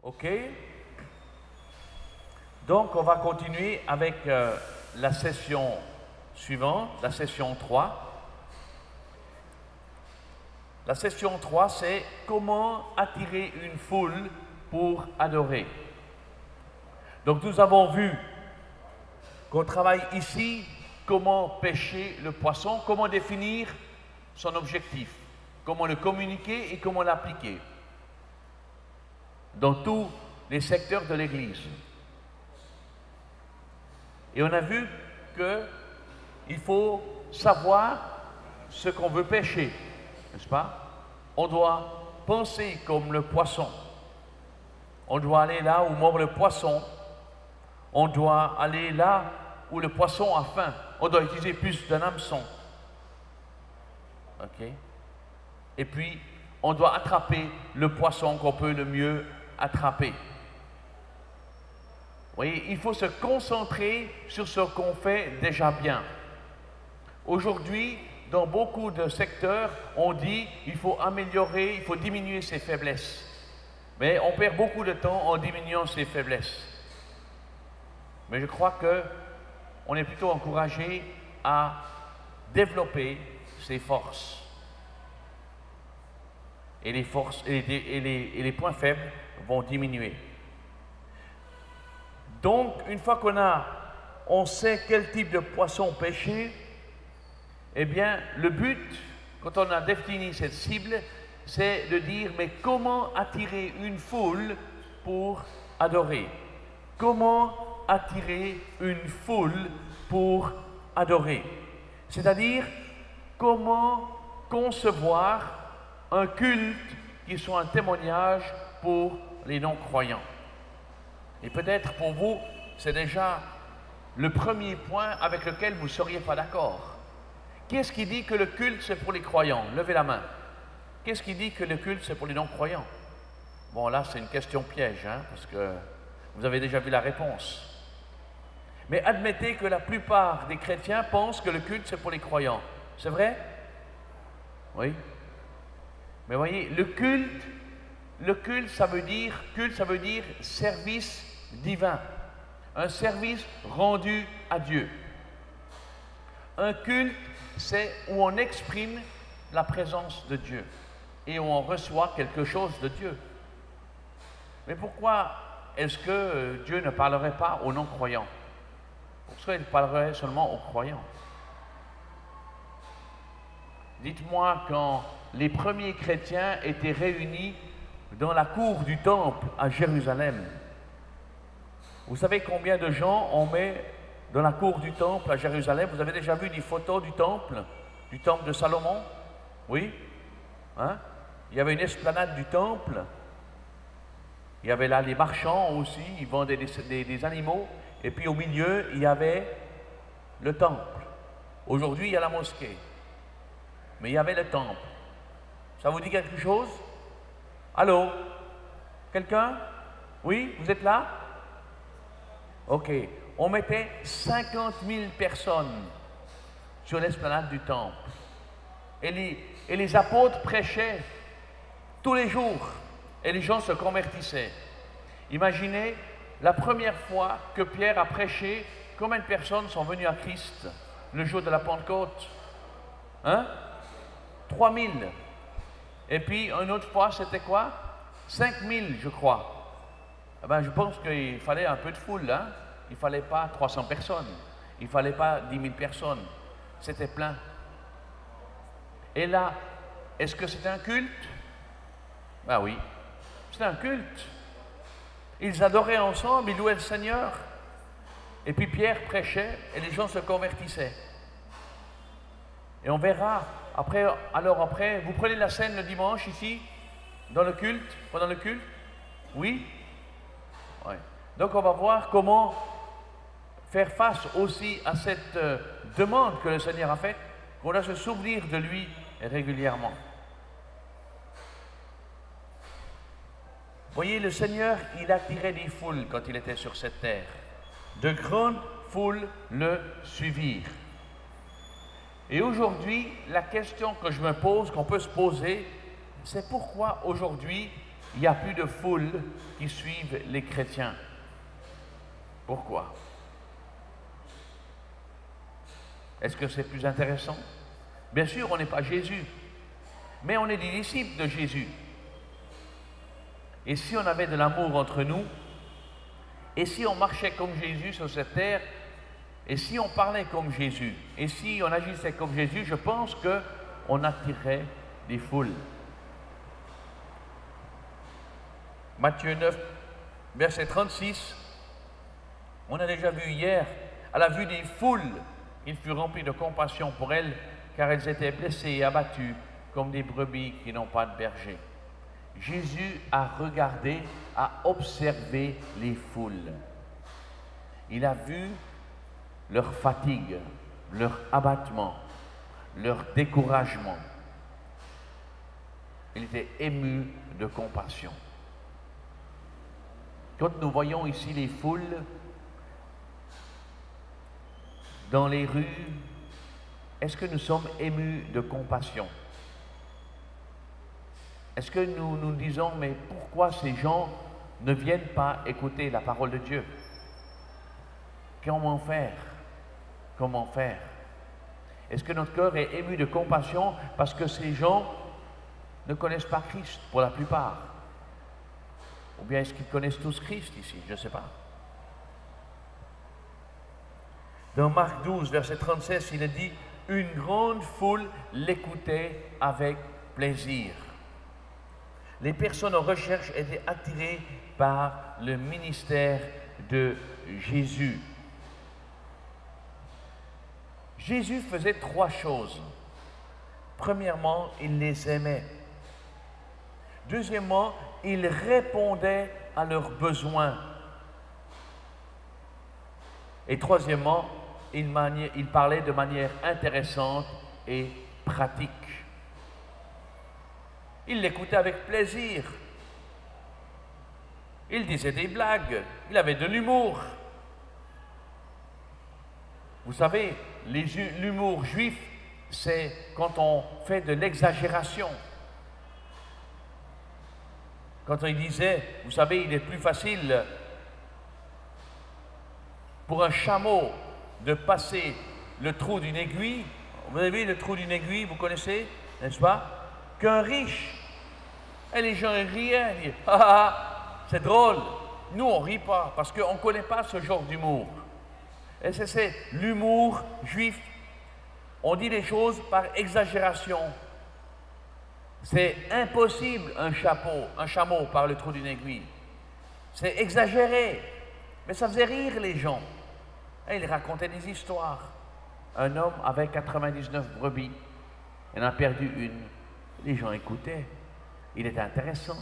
OK? Donc, on va continuer avec la session suivante, la session 3. La session 3, c'est comment attirer une foule pour adorer. Donc, nous avons vu qu'on travaille ici comment pêcher le poisson, comment définir son objectif, comment le communiquer et comment l'appliquer dans tous les secteurs de l'Église. Et on a vu qu'il faut savoir ce qu'on veut pêcher, n'est-ce pas? On doit penser comme le poisson. On doit aller là où mord le poisson. On doit aller là où le poisson a faim. On doit utiliser plus d'un hameçon. OK? Et puis, on doit attraper le poisson qu'on peut le mieux attraper. Vous voyez, il faut se concentrer sur ce qu'on fait déjà bien. Aujourd'hui, dans beaucoup de secteurs, on dit qu'il faut améliorer, il faut diminuer ses faiblesses. Mais on perd beaucoup de temps en diminuant ses faiblesses. Mais je crois qu'on est plutôt encouragé à développer ses forces. Et les forces et les points faibles vont diminuer. Donc, une fois on sait quel type de poisson pêcher, eh bien, le but, quand on a défini cette cible, c'est de dire, mais comment attirer une foule pour adorer? Comment attirer une foule pour adorer? C'est-à-dire, comment concevoir un culte qui soit un témoignage pour les non-croyants. Et peut-être pour vous, c'est déjà le premier point avec lequel vous ne seriez pas d'accord. Qu'est-ce qui dit que le culte, c'est pour les croyants? Levez la main. Qu'est-ce qui dit que le culte, c'est pour les non-croyants? Bon, là, c'est une question piège, hein, parce que vous avez déjà vu la réponse. Mais admettez que la plupart des chrétiens pensent que le culte, c'est pour les croyants. C'est vrai? Oui. Mais voyez, le culte, ça veut dire service divin. Un service rendu à Dieu. Un culte, c'est où on exprime la présence de Dieu et où on reçoit quelque chose de Dieu. Mais pourquoi est-ce que Dieu ne parlerait pas aux non-croyants? Pourquoi il parlerait seulement aux croyants? Dites-moi, quand les premiers chrétiens étaient réunis dans la cour du temple à Jérusalem, vous savez combien de gens on met dans la cour du temple à Jérusalem? Vous avez déjà vu des photos du temple de Salomon? Oui? Hein? Il y avait une esplanade du temple. Il y avait là les marchands aussi, ils vendaient des animaux. Et puis au milieu, il y avait le temple. Aujourd'hui, il y a la mosquée. Mais il y avait le temple. Ça vous dit quelque chose? Allô? Quelqu'un? Oui? Vous êtes là? OK. On mettait 50 000 personnes sur l'esplanade du temple. Et les apôtres prêchaient tous les jours. Et les gens se convertissaient. Imaginez, la première fois que Pierre a prêché, combien de personnes sont venues à Christ le jour de la Pentecôte? Hein? 3000. Et puis, une autre fois, c'était quoi? 5000, je crois. Eh ben, je pense qu'il fallait un peu de foule, hein? Il ne fallait pas 300 personnes. Il ne fallait pas 10 000 personnes. C'était plein. Et là, est-ce que c'était un culte? Ben oui, c'était un culte. Ils adoraient ensemble, ils louaient le Seigneur. Et puis Pierre prêchait et les gens se convertissaient. Et on verra, après, vous prenez la scène le dimanche ici, dans le culte, pendant le culte? Oui? Oui. Donc on va voir comment faire face aussi à cette demande que le Seigneur a faite, qu'on doit se souvenir de lui régulièrement. Voyez, le Seigneur, il attirait des foules quand il était sur cette terre. De grandes foules le suivirent. Et aujourd'hui, la question que je me pose, qu'on peut se poser, c'est pourquoi aujourd'hui il n'y a plus de foule qui suivent les chrétiens. Pourquoi? Est-ce que c'est plus intéressant? Bien sûr, on n'est pas Jésus, mais on est des disciples de Jésus. Et si on avait de l'amour entre nous, et si on marchait comme Jésus sur cette terre, et si on parlait comme Jésus, et si on agissait comme Jésus, je pense qu'on attirerait des foules. Matthieu 9, verset 36, on a déjà vu hier, à la vue des foules, il fut rempli de compassion pour elles, car elles étaient blessées et abattues comme des brebis qui n'ont pas de berger. Jésus a regardé, a observé les foules. Il a vu leur fatigue, leur abattement, leur découragement. Il était ému de compassion. Quand nous voyons ici les foules dans les rues, est-ce que nous sommes émus de compassion? Est-ce que nous nous disons, mais pourquoi ces gens ne viennent pas écouter la parole de Dieu? Comment faire? Comment faire? Est-ce que notre cœur est ému de compassion parce que ces gens ne connaissent pas Christ pour la plupart? Ou bien est-ce qu'ils connaissent tous Christ ici? Je ne sais pas. Dans Marc 12, verset 36, il est dit « Une grande foule l'écoutait avec plaisir ». Les personnes en recherche étaient attirées par le ministère de Jésus. Jésus faisait trois choses. Premièrement, il les aimait. Deuxièmement, il répondait à leurs besoins. Et troisièmement, il parlait de manière intéressante et pratique. Il l'écoutait avec plaisir. Il disait des blagues. Il avait de l'humour. Vous savez, l'humour juif, c'est quand on fait de l'exagération. Quand il disait, vous savez, il est plus facile pour un chameau de passer le trou d'une aiguille. Vous avez vu le trou d'une aiguille, vous connaissez, n'est-ce pas? Qu'un riche. Et les gens riaient, ils disaient, ah, c'est drôle. Nous, on ne rit pas parce qu'on ne connaît pas ce genre d'humour. Et c'est l'humour juif. On dit les choses par exagération. C'est impossible un chameau par le trou d'une aiguille. C'est exagéré. Mais ça faisait rire les gens. Et il racontait des histoires. Un homme avait 99 brebis. Il en a perdu une. Les gens écoutaient. Il était intéressant.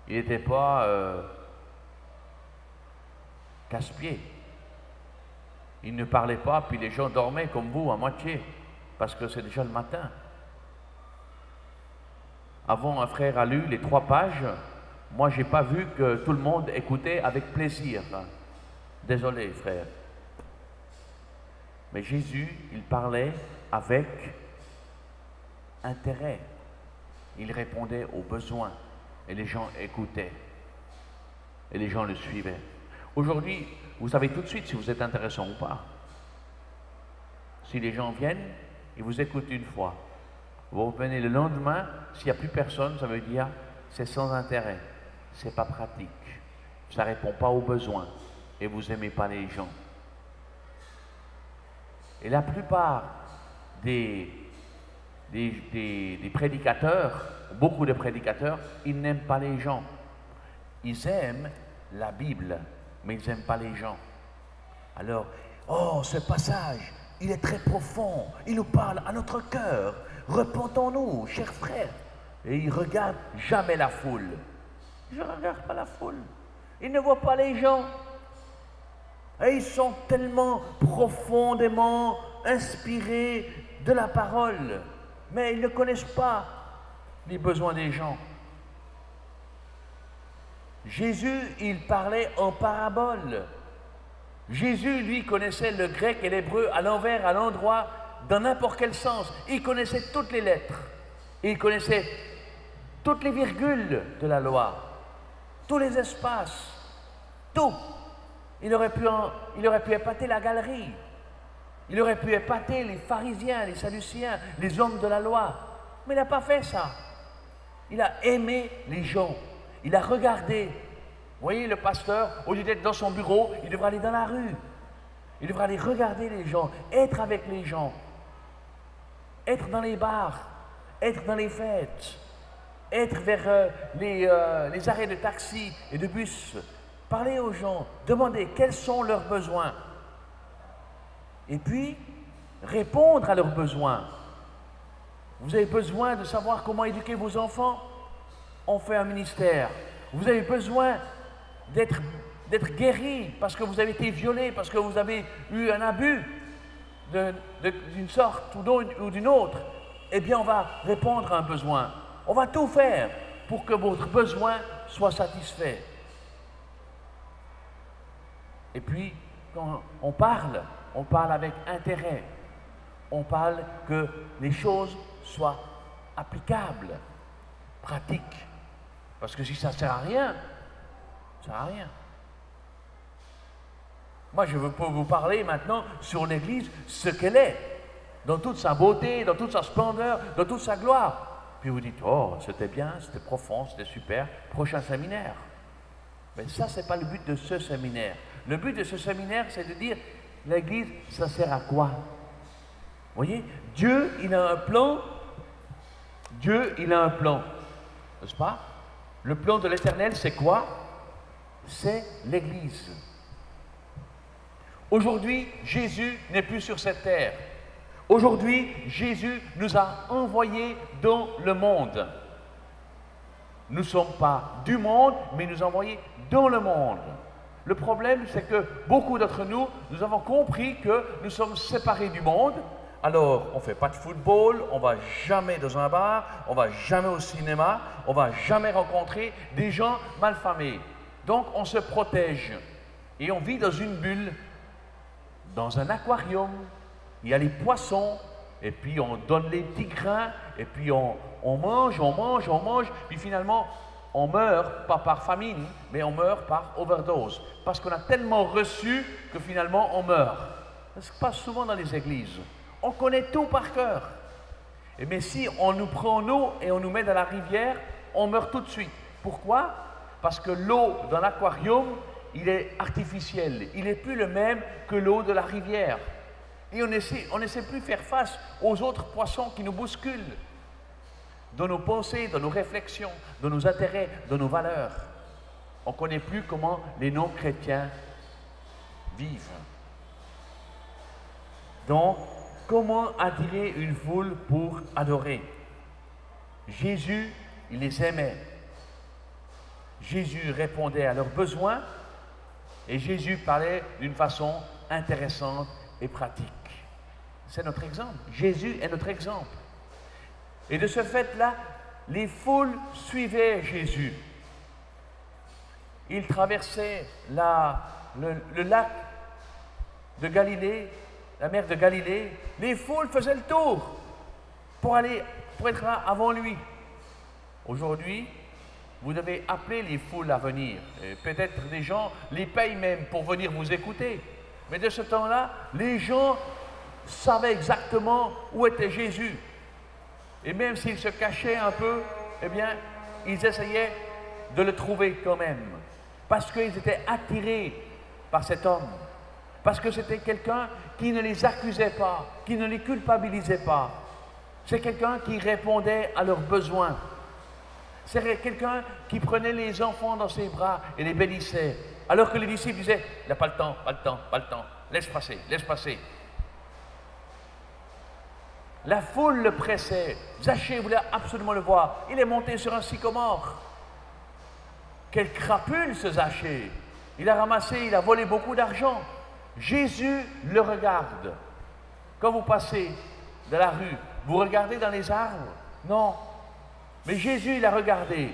Il n'était pas casse-pied. Il ne parlait pas, puis les gens dormaient comme vous à moitié, parce que c'est déjà le matin. Avant, un frère a lu les 3 pages. Moi, je n'ai pas vu que tout le monde écoutait avec plaisir. Désolé, frère. Mais Jésus, il parlait avec intérêt. Il répondait aux besoins. Et les gens écoutaient. Et les gens le suivaient. Aujourd'hui, vous savez tout de suite si vous êtes intéressant ou pas. Si les gens viennent, ils vous écoutent une fois. Vous revenez le lendemain, s'il n'y a plus personne, ça veut dire c'est sans intérêt, c'est pas pratique, ça ne répond pas aux besoins et vous n'aimez pas les gens. Et la plupart des prédicateurs, beaucoup de prédicateurs, ils n'aiment pas les gens. Ils aiment la Bible, mais ils n'aiment pas les gens. Alors, oh, ce passage, il est très profond, il nous parle à notre cœur. Repentons-nous, chers frères. Et ils ne regardent jamais la foule. Je ne regarde pas la foule. Ils ne voient pas les gens. Et ils sont tellement profondément inspirés de la parole. Mais ils ne connaissent pas les besoins des gens. Jésus, il parlait en parabole. Jésus, lui, connaissait le grec et l'hébreu à l'envers, à l'endroit, dans n'importe quel sens. Il connaissait toutes les lettres. Il connaissait toutes les virgules de la loi, tous les espaces, tout. Il aurait pu épater la galerie. Il aurait pu épater les pharisiens, les sadduciens, les hommes de la loi. Mais il n'a pas fait ça. Il a aimé les gens. Il a regardé. Vous voyez, le pasteur, au lieu d'être dans son bureau, il devrait aller dans la rue. Il devrait aller regarder les gens, être avec les gens, être dans les bars, être dans les fêtes, être vers les arrêts de taxi et de bus, parler aux gens, demander quels sont leurs besoins. Et puis, répondre à leurs besoins. Vous avez besoin de savoir comment éduquer vos enfants? On fait un ministère. Vous avez besoin d'être guéri parce que vous avez été violé, parce que vous avez eu un abus d'une sorte ou d'une autre. Eh bien, on va répondre à un besoin. On va tout faire pour que votre besoin soit satisfait. Et puis, quand on parle avec intérêt. On parle que les choses soient applicables, pratiques. Parce que si ça ne sert à rien, ça ne sert à rien. Moi, je veux vous parler maintenant sur l'Église, ce qu'elle est, dans toute sa beauté, dans toute sa splendeur, dans toute sa gloire. Puis vous dites, oh, c'était bien, c'était profond, c'était super, prochain séminaire. Mais ça, ce n'est pas le but de ce séminaire. Le but de ce séminaire, c'est de dire, l'Église, ça sert à quoi? Vous voyez, Dieu, il a un plan. Dieu, il a un plan. N'est-ce pas? Le plan de l'Éternel, c'est quoi? C'est l'Église. Aujourd'hui, Jésus n'est plus sur cette terre. Aujourd'hui, Jésus nous a envoyés dans le monde. Nous ne sommes pas du monde, mais nous envoyés dans le monde. Le problème, c'est que beaucoup d'entre nous, nous avons compris que nous sommes séparés du monde. Alors, on ne fait pas de football, on ne va jamais dans un bar, on ne va jamais au cinéma, on ne va jamais rencontrer des gens malfamés. Donc, on se protège et on vit dans une bulle, dans un aquarium. Il y a les poissons, et puis on donne les petits grains, et puis on mange, puis finalement, on meurt, pas par famine, mais on meurt par overdose. Parce qu'on a tellement reçu que finalement, on meurt. Ça se passe souvent dans les églises. On connaît tout par cœur. Mais si on nous prend l'eau et on nous met dans la rivière, on meurt tout de suite. Pourquoi? Parce que l'eau dans l'aquarium, il est artificiel. Il n'est plus le même que l'eau de la rivière. Et on ne sait plus faire face aux autres poissons qui nous bousculent dans nos pensées, dans nos réflexions, dans nos intérêts, dans nos valeurs. On ne connaît plus comment les non-chrétiens vivent. Donc, comment attirer une foule pour adorer? Jésus, il les aimait. Jésus répondait à leurs besoins et Jésus parlait d'une façon intéressante et pratique. C'est notre exemple. Jésus est notre exemple. Et de ce fait-là, les foules suivaient Jésus. Il traversait le lac de Galilée, la mer de Galilée. Les foules faisaient le tour pour être là avant lui. Aujourd'hui, vous devez appeler les foules à venir. Peut-être des gens les payent même pour venir vous écouter. Mais de ce temps-là, les gens savaient exactement où était Jésus. Et même s'ils se cachaient un peu, eh bien, ils essayaient de le trouver quand même. Parce qu'ils étaient attirés par cet homme. Parce que c'était quelqu'un qui ne les accusait pas, qui ne les culpabilisait pas. C'est quelqu'un qui répondait à leurs besoins. C'est quelqu'un qui prenait les enfants dans ses bras et les bénissait. Alors que les disciples disaient, il n'a pas le temps, pas le temps, pas le temps. Laisse passer, laisse passer. La foule le pressait. Zachée voulait absolument le voir. Il est monté sur un sycomore. Quel crapule ce Zachée! Il a ramassé, il a volé beaucoup d'argent. Jésus le regarde. Quand vous passez de la rue, vous regardez dans les arbres? Non. Mais Jésus, il a regardé.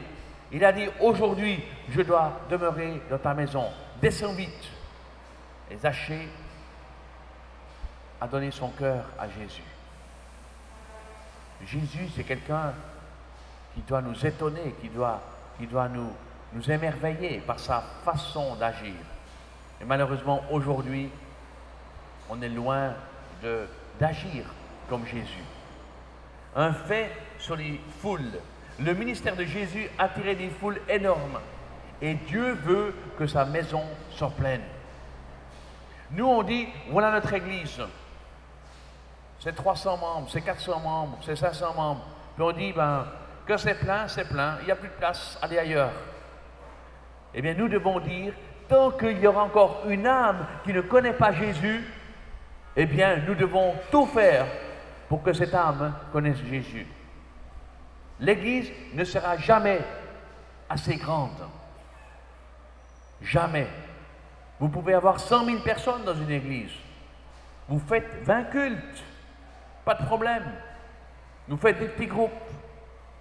Il a dit, aujourd'hui, je dois demeurer dans ta maison. Descends vite. Et Zachée a donné son cœur à Jésus. Jésus, c'est quelqu'un qui doit nous étonner, qui doit nous émerveiller par sa façon d'agir. Et malheureusement, aujourd'hui, on est loin d'agir comme Jésus. Un fait sur les foules. Le ministère de Jésus attirait des foules énormes. Et Dieu veut que sa maison soit pleine. Nous, on dit, voilà notre église. C'est 300 membres, c'est 400 membres, c'est 500 membres. Puis on dit, ben, que c'est plein, il n'y a plus de place, allez ailleurs. Eh bien, nous devons dire, tant qu'il y aura encore une âme qui ne connaît pas Jésus, eh bien, nous devons tout faire pour que cette âme connaisse Jésus. L'église ne sera jamais assez grande. Jamais. Vous pouvez avoir 100 000 personnes dans une église. Vous faites 20 cultes. Pas de problème. Vous faites des petits groupes.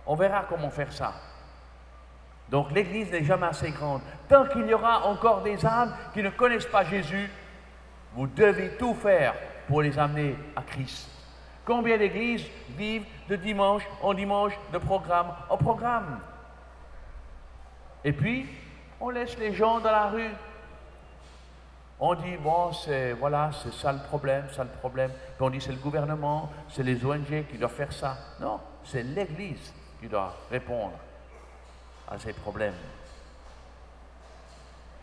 On verra comment faire ça. Donc l'église n'est jamais assez grande. Tant qu'il y aura encore des âmes qui ne connaissent pas Jésus, vous devez tout faire pour les amener à Christ. Combien d'églises vivent de dimanche en dimanche, de programme en programme? Et puis, on laisse les gens dans la rue. On dit, bon, c'est ça le problème, ça le problème. Puis on dit, c'est le gouvernement, c'est les ONG qui doivent faire ça. Non, c'est l'Église qui doit répondre à ces problèmes.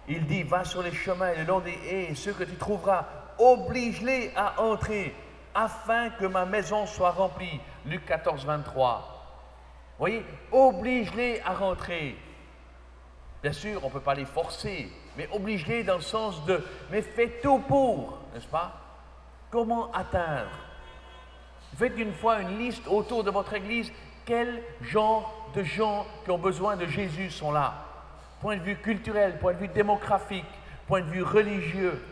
Il dit, va sur les chemins et le long des haies, ceux que tu trouveras, oblige-les à entrer, afin que ma maison soit remplie. Luc 14, 23. Vous voyez, oblige-les à rentrer. Bien sûr, on ne peut pas les forcer, mais oblige-les dans le sens de, mais fais tout pour, n'est-ce pas? Comment atteindre? Faites une fois une liste autour de votre église, quel genre de gens qui ont besoin de Jésus sont là? Point de vue culturel, point de vue démographique, point de vue religieux.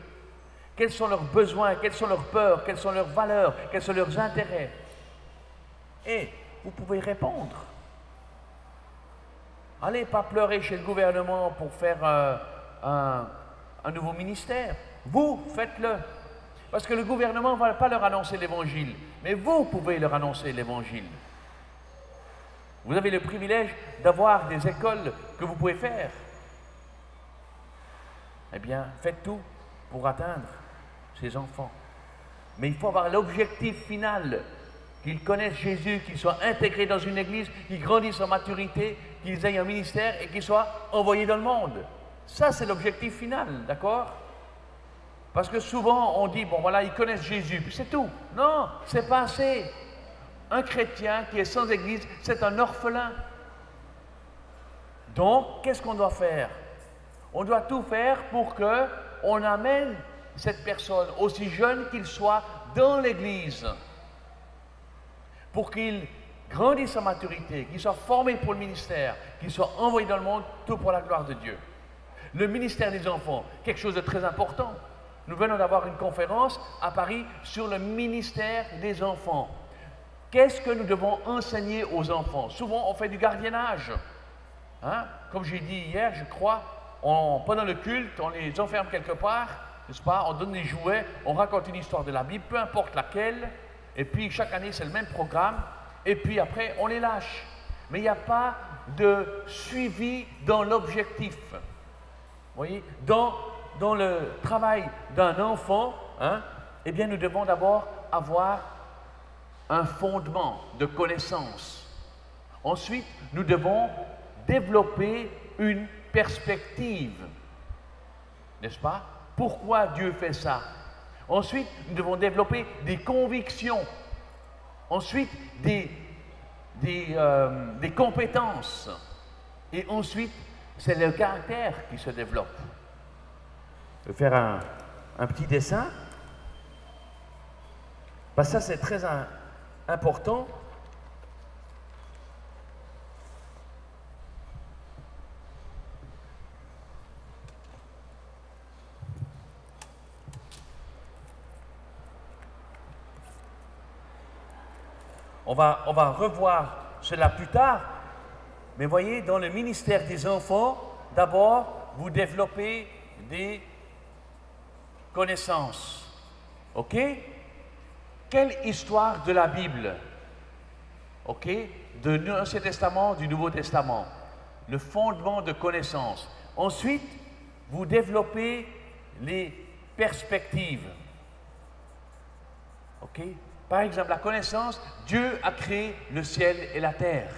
Quels sont leurs besoins, quelles sont leurs peurs, quelles sont leurs valeurs, quels sont leurs intérêts? Et vous pouvez répondre. Allez pas pleurer chez le gouvernement pour faire un nouveau ministère. Vous, faites-le. Parce que le gouvernement ne va pas leur annoncer l'évangile, mais vous pouvez leur annoncer l'évangile. Vous avez le privilège d'avoir des écoles que vous pouvez faire. Eh bien, faites tout pour atteindre ces enfants. Mais il faut avoir l'objectif final, qu'ils connaissent Jésus, qu'ils soient intégrés dans une église, qu'ils grandissent en maturité, qu'ils aient un ministère et qu'ils soient envoyés dans le monde. Ça, c'est l'objectif final, d'accord? Parce que souvent, on dit, bon voilà, ils connaissent Jésus, puis c'est tout. Non, c'est pas assez. Un chrétien qui est sans église, c'est un orphelin. Donc, qu'est-ce qu'on doit faire? On doit tout faire pour qu'on amène cette personne, aussi jeune qu'il soit, dans l'église. Pour qu'il grandisse en maturité, qu'il soit formé pour le ministère, qu'il soit envoyé dans le monde, tout pour la gloire de Dieu. Le ministère des enfants, quelque chose de très important. Nous venons d'avoir une conférence à Paris sur le ministère des enfants. Qu'est-ce que nous devons enseigner aux enfants? Souvent, on fait du gardiennage. Hein? Comme j'ai dit hier, je crois, pendant le culte, on les enferme quelque part, n'est-ce pas? On donne des jouets, on raconte une histoire de la Bible, peu importe laquelle, et puis chaque année, c'est le même programme, et puis après, on les lâche. Mais il n'y a pas de suivi dans l'objectif. Vous voyez? Dans le travail d'un enfant, hein, eh bien, nous devons d'abord avoir un fondement de connaissance. Ensuite, nous devons développer une perspective. N'est-ce pas? Pourquoi Dieu fait ça? Ensuite, nous devons développer des convictions. Ensuite, des compétences. Et ensuite, c'est le caractère qui se développe. Je vais faire un petit dessin. Parce que ça, c'est très important. On va revoir cela plus tard. Mais voyez, dans le ministère des enfants, d'abord, vous développez des connaissances. OK? Quelle histoire de la Bible? OK? de l'Ancien Testament, du Nouveau Testament. Le fondement de connaissance. Ensuite, vous développez les perspectives. OK? Par exemple, la connaissance, Dieu a créé le ciel et la terre,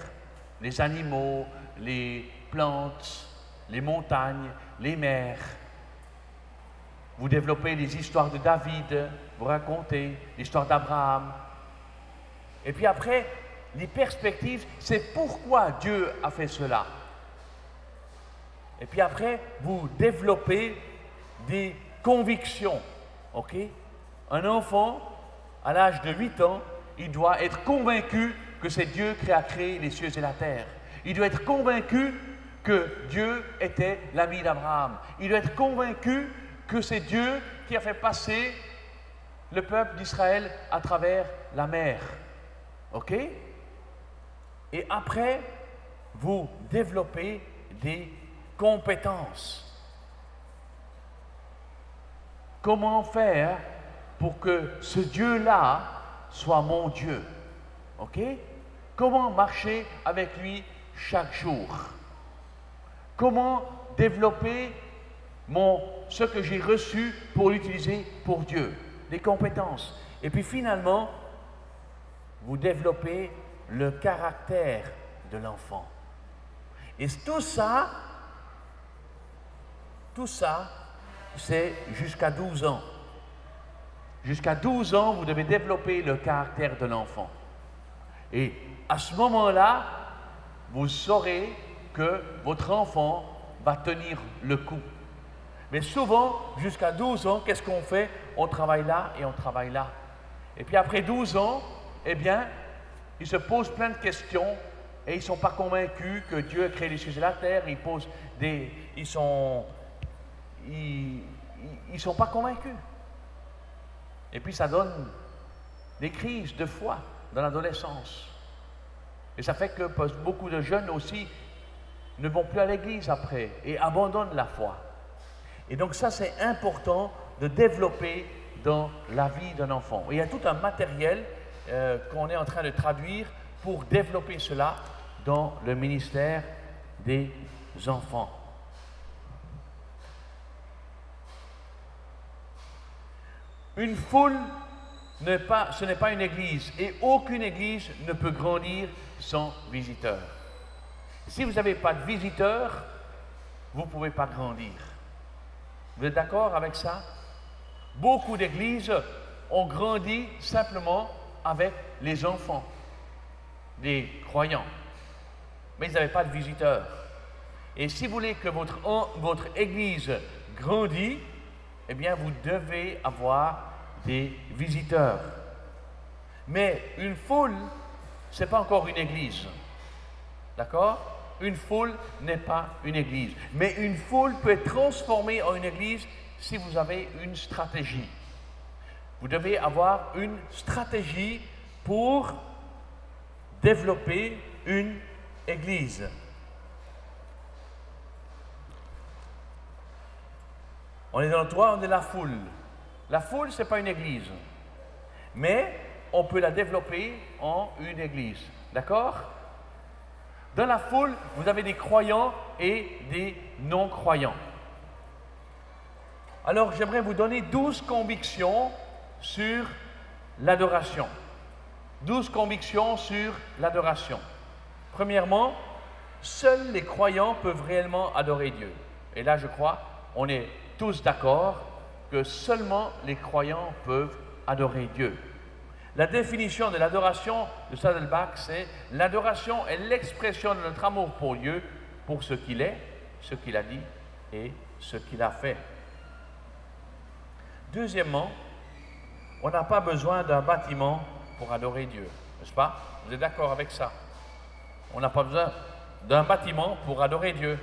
les animaux, les plantes, les montagnes, les mers. Vous développez les histoires de David, vous racontez l'histoire d'Abraham. Et puis après, les perspectives, c'est pourquoi Dieu a fait cela. Et puis après, vous développez des convictions. OK? Un enfant, à l'âge de 8 ans, il doit être convaincu que c'est Dieu qui a créé les cieux et la terre. Il doit être convaincu que Dieu était l'ami d'Abraham. Il doit être convaincu que c'est Dieu qui a fait passer le peuple d'Israël à travers la mer. OK? Et après, vous développez des compétences. Comment faire pour que ce Dieu-là soit mon Dieu? OK? Comment marcher avec lui chaque jour? Comment développer ce que j'ai reçu pour l'utiliser pour Dieu? Les compétences. Et puis finalement, vous développez le caractère de l'enfant. Et tout ça, c'est jusqu'à 12 ans. Jusqu'à 12 ans, vous devez développer le caractère de l'enfant. Et à ce moment-là, vous saurez que votre enfant va tenir le coup. Mais souvent, jusqu'à 12 ans, qu'est-ce qu'on fait? On travaille là et on travaille là. Et puis après 12 ans, eh bien, ils se posent plein de questions et ils ne sont pas convaincus que Dieu a créé les cieux et la terre. Ils sont pas convaincus. Et puis ça donne des crises de foi dans l'adolescence. Et ça fait que beaucoup de jeunes aussi ne vont plus à l'église après et abandonnent la foi. Et donc ça, c'est important de développer dans la vie d'un enfant. Et il y a tout un matériel qu'on est en train de traduire pour développer cela dans le ministère des enfants. Une foule, ce n'est pas une église, et aucune église ne peut grandir sans visiteurs. Si vous n'avez pas de visiteurs, vous ne pouvez pas grandir. Vous êtes d'accord avec ça? Beaucoup d'églises ont grandi simplement avec les enfants, des croyants, mais ils n'avaient pas de visiteurs. Et si vous voulez que votre église grandisse, eh bien, vous devez avoir des visiteurs. Mais une foule, ce n'est pas encore une église. D'accord? Une foule n'est pas une église. Mais une foule peut être transformée en une église si vous avez une stratégie. Vous devez avoir une stratégie pour développer une église. On est dans le toit, on est la foule. La foule, ce n'est pas une église. Mais on peut la développer en une église. D'accord? Dans la foule, vous avez des croyants et des non-croyants. Alors, j'aimerais vous donner 12 convictions sur l'adoration. 12 convictions sur l'adoration. Premièrement, seuls les croyants peuvent réellement adorer Dieu. Et là, je crois, on est tous d'accord que seulement les croyants peuvent adorer Dieu. La définition de l'adoration de Saddleback, c'est l'adoration est l'expression de notre amour pour Dieu, pour ce qu'il est, ce qu'il a dit et ce qu'il a fait. Deuxièmement, on n'a pas besoin d'un bâtiment pour adorer Dieu, n'est-ce pas? Vous êtes d'accord avec ça? On n'a pas besoin d'un bâtiment pour adorer Dieu.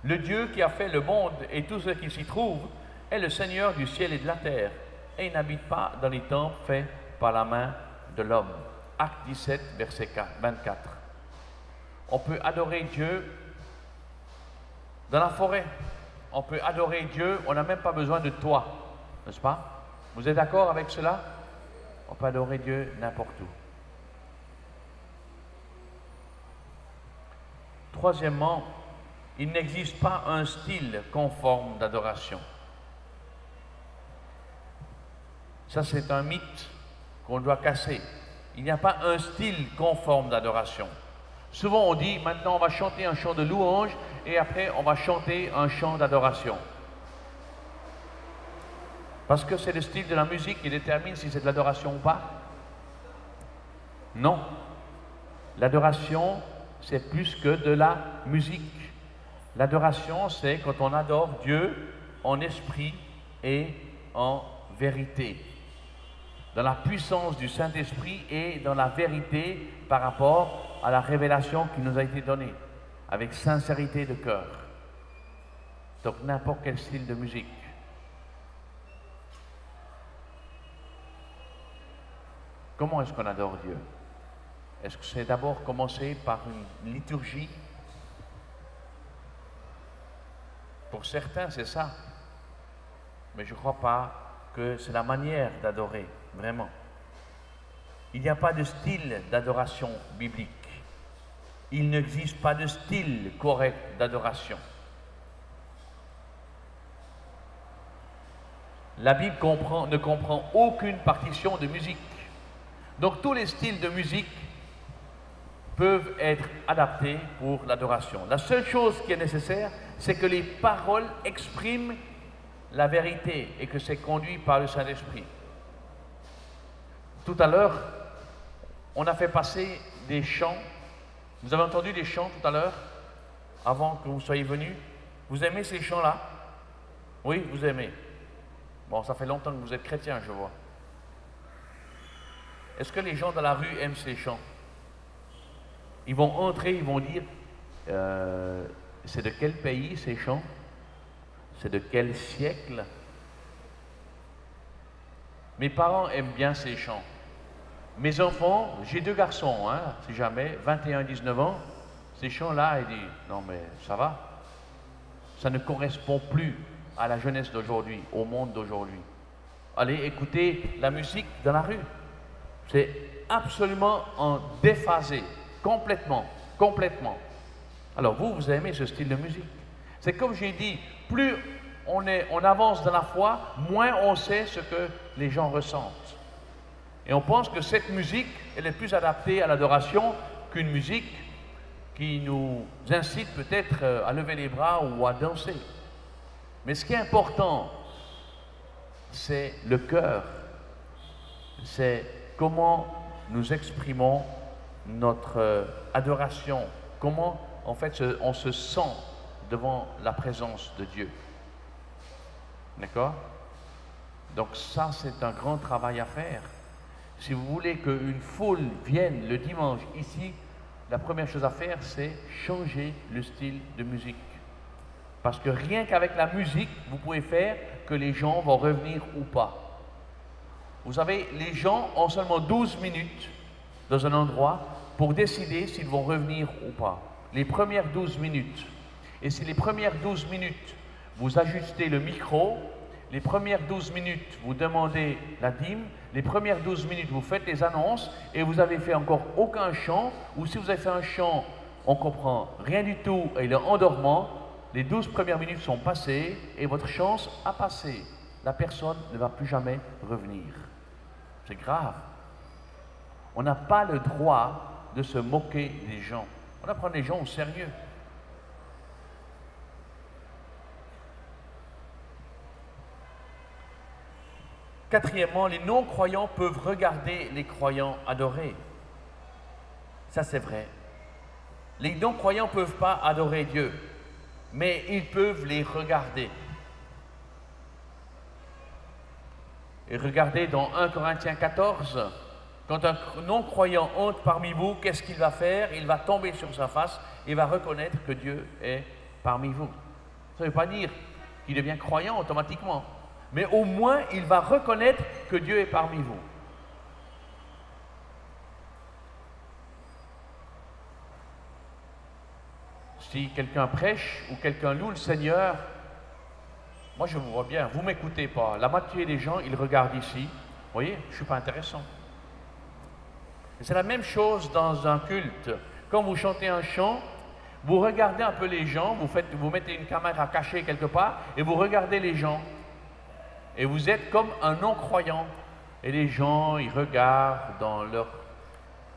Le Dieu qui a fait le monde et tout ce qui s'y trouve est le Seigneur du ciel et de la terre. Et il n'habite pas dans les temples faits par la main de l'homme. Acte 17, verset 24. On peut adorer Dieu dans la forêt. On peut adorer Dieu, on n'a même pas besoin de toit, n'est-ce pas? Vous êtes d'accord avec cela? On peut adorer Dieu n'importe où. troisièmement, il n'existe pas un style conforme d'adoration. Ça, c'est un mythe qu'on doit casser. Il n'y a pas un style conforme d'adoration. Souvent, on dit, maintenant, on va chanter un chant de louange et après, on va chanter un chant d'adoration. Parce que c'est le style de la musique qui détermine si c'est de l'adoration ou pas. Non. L'adoration, c'est plus que de la musique. L'adoration, c'est quand on adore Dieu en esprit et en vérité. Dans la puissance du Saint-Esprit et dans la vérité par rapport à la révélation qui nous a été donnée, avec sincérité de cœur. Donc n'importe quel style de musique. Comment est-ce qu'on adore Dieu? Est-ce que c'est d'abord commencer par une liturgie? Pour certains, c'est ça. Mais je ne crois pas que c'est la manière d'adorer, vraiment. Il n'y a pas de style d'adoration biblique. Il n'existe pas de style correct d'adoration. La Bible ne comprend aucune partition de musique. Donc tous les styles de musique peuvent être adaptés pour l'adoration. La seule chose qui est nécessaire, c'est que les paroles expriment la vérité et que c'est conduit par le Saint-Esprit. Tout à l'heure, on a fait passer des chants. Vous avez entendu des chants tout à l'heure, avant que vous soyez venus? Vous aimez ces chants-là? Oui, vous aimez. Bon, ça fait longtemps que vous êtes chrétien, je vois. Est-ce que les gens dans la rue aiment ces chants? Ils vont entrer, ils vont dire, c'est de quel pays ces chants? C'est de quel siècle? Mes parents aiment bien ces chants. Mes enfants, j'ai 2 garçons, hein, si jamais, 21 et 19 ans, ces chants-là, ils disent, non mais ça va, ça ne correspond plus à la jeunesse d'aujourd'hui, au monde d'aujourd'hui. Allez écouter la musique dans la rue. C'est absolument en déphasé, complètement. Alors vous aimez ce style de musique. C'est comme j'ai dit, plus on avance dans la foi, moins on sait ce que les gens ressentent. Et on pense que cette musique, elle est plus adaptée à l'adoration qu'une musique qui nous incite peut-être à lever les bras ou à danser. Mais ce qui est important, c'est le cœur. C'est comment nous exprimons notre adoration, comment en fait on se sent devant la présence de Dieu. D'accord? Donc ça, c'est un grand travail à faire. Si vous voulez qu'une foule vienne le dimanche ici, la première chose à faire, c'est changer le style de musique. Parce que rien qu'avec la musique, vous pouvez faire que les gens vont revenir ou pas. Vous savez, les gens ont seulement 12 minutes dans un endroit pour décider s'ils vont revenir ou pas. Les premières 12 minutes. Et si les premières 12 minutes, vous ajustez le micro, les premières 12 minutes, vous demandez la dîme, les premières 12 minutes, vous faites les annonces et vous avez fait encore aucun chant, ou si vous avez fait un chant, on comprend rien du tout et il est endormant, les 12 premières minutes sont passées et votre chance a passé. La personne ne va plus jamais revenir. C'est grave. On n'a pas le droit de se moquer des gens. On doit prendre les gens au sérieux. Quatrièmement, les non-croyants peuvent regarder les croyants adorer. Ça, c'est vrai. Les non-croyants ne peuvent pas adorer Dieu, mais ils peuvent les regarder. Et regardez dans 1 Corinthiens 14, quand un non-croyant entre parmi vous, qu'est-ce qu'il va faire? Il va tomber sur sa face et va reconnaître que Dieu est parmi vous. Ça ne veut pas dire qu'il devient croyant automatiquement, mais au moins il va reconnaître que Dieu est parmi vous. Si quelqu'un prêche ou quelqu'un loue le Seigneur, moi je vous vois bien, vous ne m'écoutez pas. La moitié des gens, ils regardent ici. Vous voyez, je ne suis pas intéressant. C'est la même chose dans un culte. Quand vous chantez un chant, Vous regardez un peu les gens, vous mettez une caméra cachée quelque part et vous regardez les gens. Et vous êtes comme un non-croyant. Et les gens, ils regardent dans leur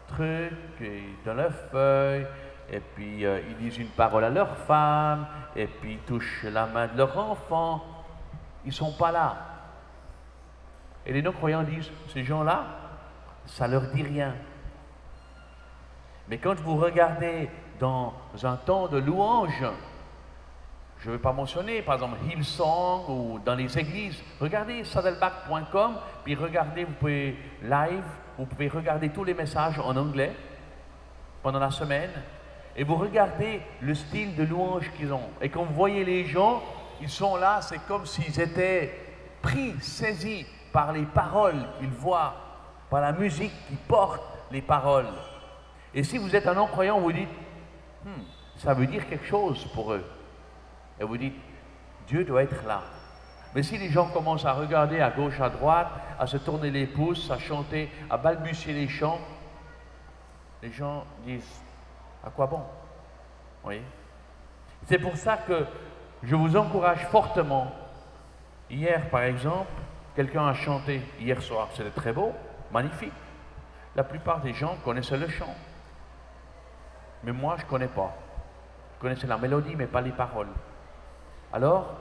truc, et dans leur feuille, et puis ils disent une parole à leur femme, et puis ils touchent la main de leur enfant. Ils ne sont pas là. Et les non-croyants disent, ces gens-là, ça ne leur dit rien. Mais quand vous regardez dans un temps de louange, je ne vais pas mentionner, par exemple, Hillsong ou dans les églises, regardez saddleback.com, puis regardez, vous pouvez live, vous pouvez regarder tous les messages en anglais pendant la semaine, et vous regardez le style de louange qu'ils ont. Et quand vous voyez les gens, ils sont là, c'est comme s'ils étaient pris, saisis par les paroles qu'ils voient, par la musique qui porte les paroles. Et si vous êtes un non-croyant, vous dites, ça veut dire quelque chose pour eux. Et vous dites, Dieu doit être là. Mais si les gens commencent à regarder à gauche, à droite, à se tourner les pouces, à chanter, à balbutier les chants, les gens disent, à quoi bon? Oui. C'est pour ça que je vous encourage fortement. Hier, par exemple, quelqu'un a chanté hier soir, c'était très beau, magnifique. La plupart des gens connaissaient le chant. Mais moi, je ne connais pas. Je connaissais la mélodie, mais pas les paroles. Alors,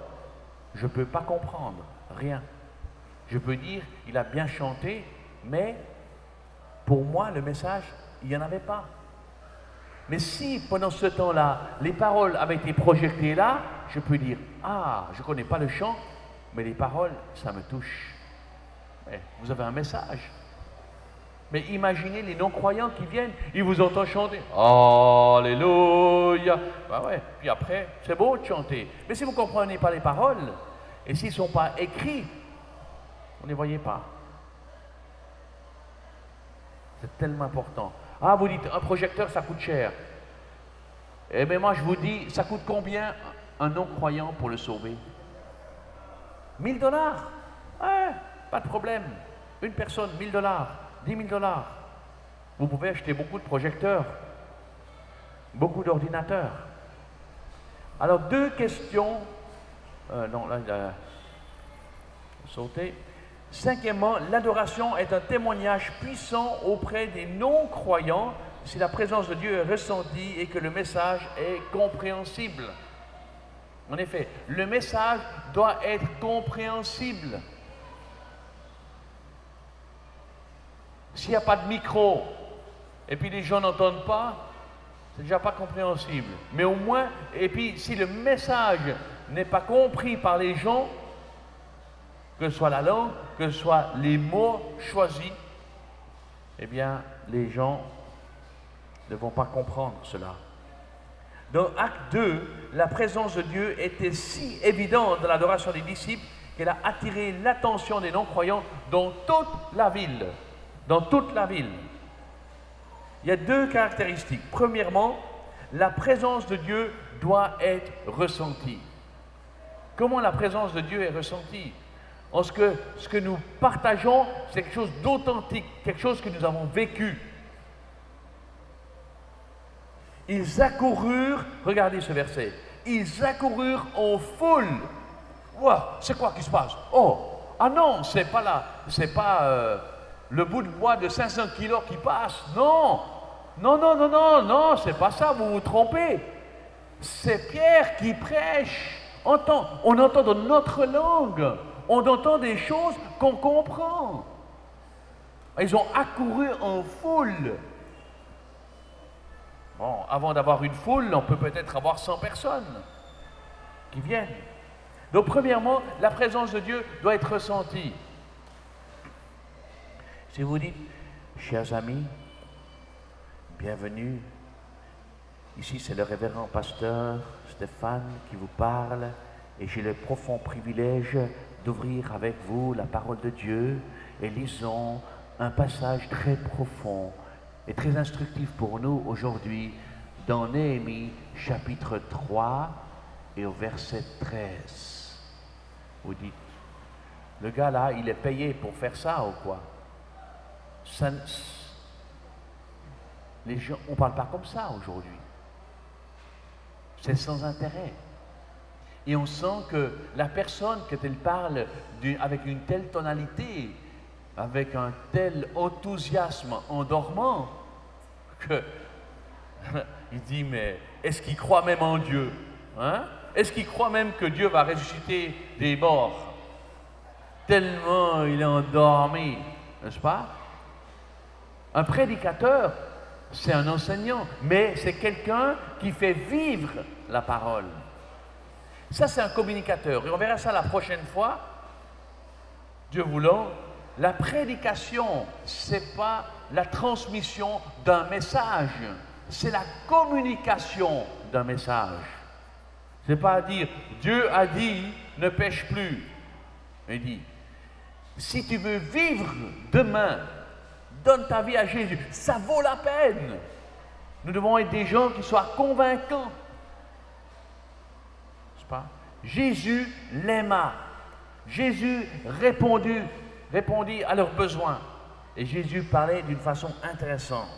je ne peux pas comprendre rien. Je peux dire, il a bien chanté, mais pour moi, le message, il n'y en avait pas. Mais si, pendant ce temps-là, les paroles avaient été projetées là, je peux dire, ah, je ne connais pas le chant, mais les paroles, ça me touche. Mais vous avez un message. Mais imaginez les non-croyants qui viennent, ils vous entendent chanter. Alléluia. Ben ouais. Puis après, c'est beau de chanter. Mais si vous ne comprenez pas les paroles, et s'ils ne sont pas écrits, vous ne les voyez pas. C'est tellement important. Ah, vous dites, un projecteur, ça coûte cher. Eh bien, moi, je vous dis, ça coûte combien un non-croyant pour le sauver? 1 000 $. Ouais, pas de problème. Une personne, 1 000 $. 10 000 $. Vous pouvez acheter beaucoup de projecteurs, beaucoup d'ordinateurs. Alors, deux questions. Non, là, il a sauté. Cinquièmement, l'adoration est un témoignage puissant auprès des non-croyants si la présence de Dieu est ressentie et que le message est compréhensible. En effet, le message doit être compréhensible. S'il n'y a pas de micro, et puis les gens n'entendent pas, c'est déjà pas compréhensible. Mais au moins, et puis si le message n'est pas compris par les gens, que ce soit la langue, que ce soit les mots choisis, eh bien, les gens ne vont pas comprendre cela. Dans Acte 2, la présence de Dieu était si évidente dans l'adoration des disciples qu'elle a attiré l'attention des non-croyants dans toute la ville. Dans toute la ville. Il y a deux caractéristiques. Premièrement, la présence de Dieu doit être ressentie. Comment la présence de Dieu est ressentie? En ce que nous partageons, c'est quelque chose d'authentique, quelque chose que nous avons vécu. Ils accoururent, regardez ce verset, ils accoururent en foule. Ouah, c'est quoi qui se passe? Oh, ah non, c'est pas là, c'est pas le bout de bois de 500 kilos qui passe. Non, non, non, non, non, non, c'est pas ça, vous vous trompez. C'est Pierre qui prêche. On entend dans notre langue, on entend des choses qu'on comprend. Ils ont accouru en foule. Bon, avant d'avoir une foule, on peut peut-être avoir 100 personnes qui viennent. Donc, premièrement, la présence de Dieu doit être ressentie. Si vous dites, chers amis, bienvenue, ici c'est le révérend pasteur Stéphane qui vous parle et j'ai le profond privilège d'ouvrir avec vous la parole de Dieu et lisons un passage très profond et très instructif pour nous aujourd'hui dans Néhémie chapitre 3 et au verset 13. Vous dites, le gars là, il est payé pour faire ça ou quoi? Ça, les gens, on ne parle pas comme ça aujourd'hui. c'est sans intérêt. Et on sent que la personne, quand elle parle avec une telle tonalité, avec un tel enthousiasme endormant, que il dit, mais est-ce qu'il croit même en Dieu, hein? Est-ce qu'il croit même que Dieu va ressusciter des morts? Tellement il est endormi, n'est-ce pas? Un prédicateur, c'est un enseignant, mais c'est quelqu'un qui fait vivre la parole. Ça, c'est un communicateur. Et on verra ça la prochaine fois, Dieu voulant. La prédication, ce n'est pas la transmission d'un message, c'est la communication d'un message. Ce n'est pas à dire, Dieu a dit, ne pêche plus. Il dit, si tu veux vivre demain, donne ta vie à Jésus. Ça vaut la peine. Nous devons être des gens qui soient convaincants. N'est-ce pas? Jésus l'aima. Jésus répondit à leurs besoins. Et Jésus parlait d'une façon intéressante.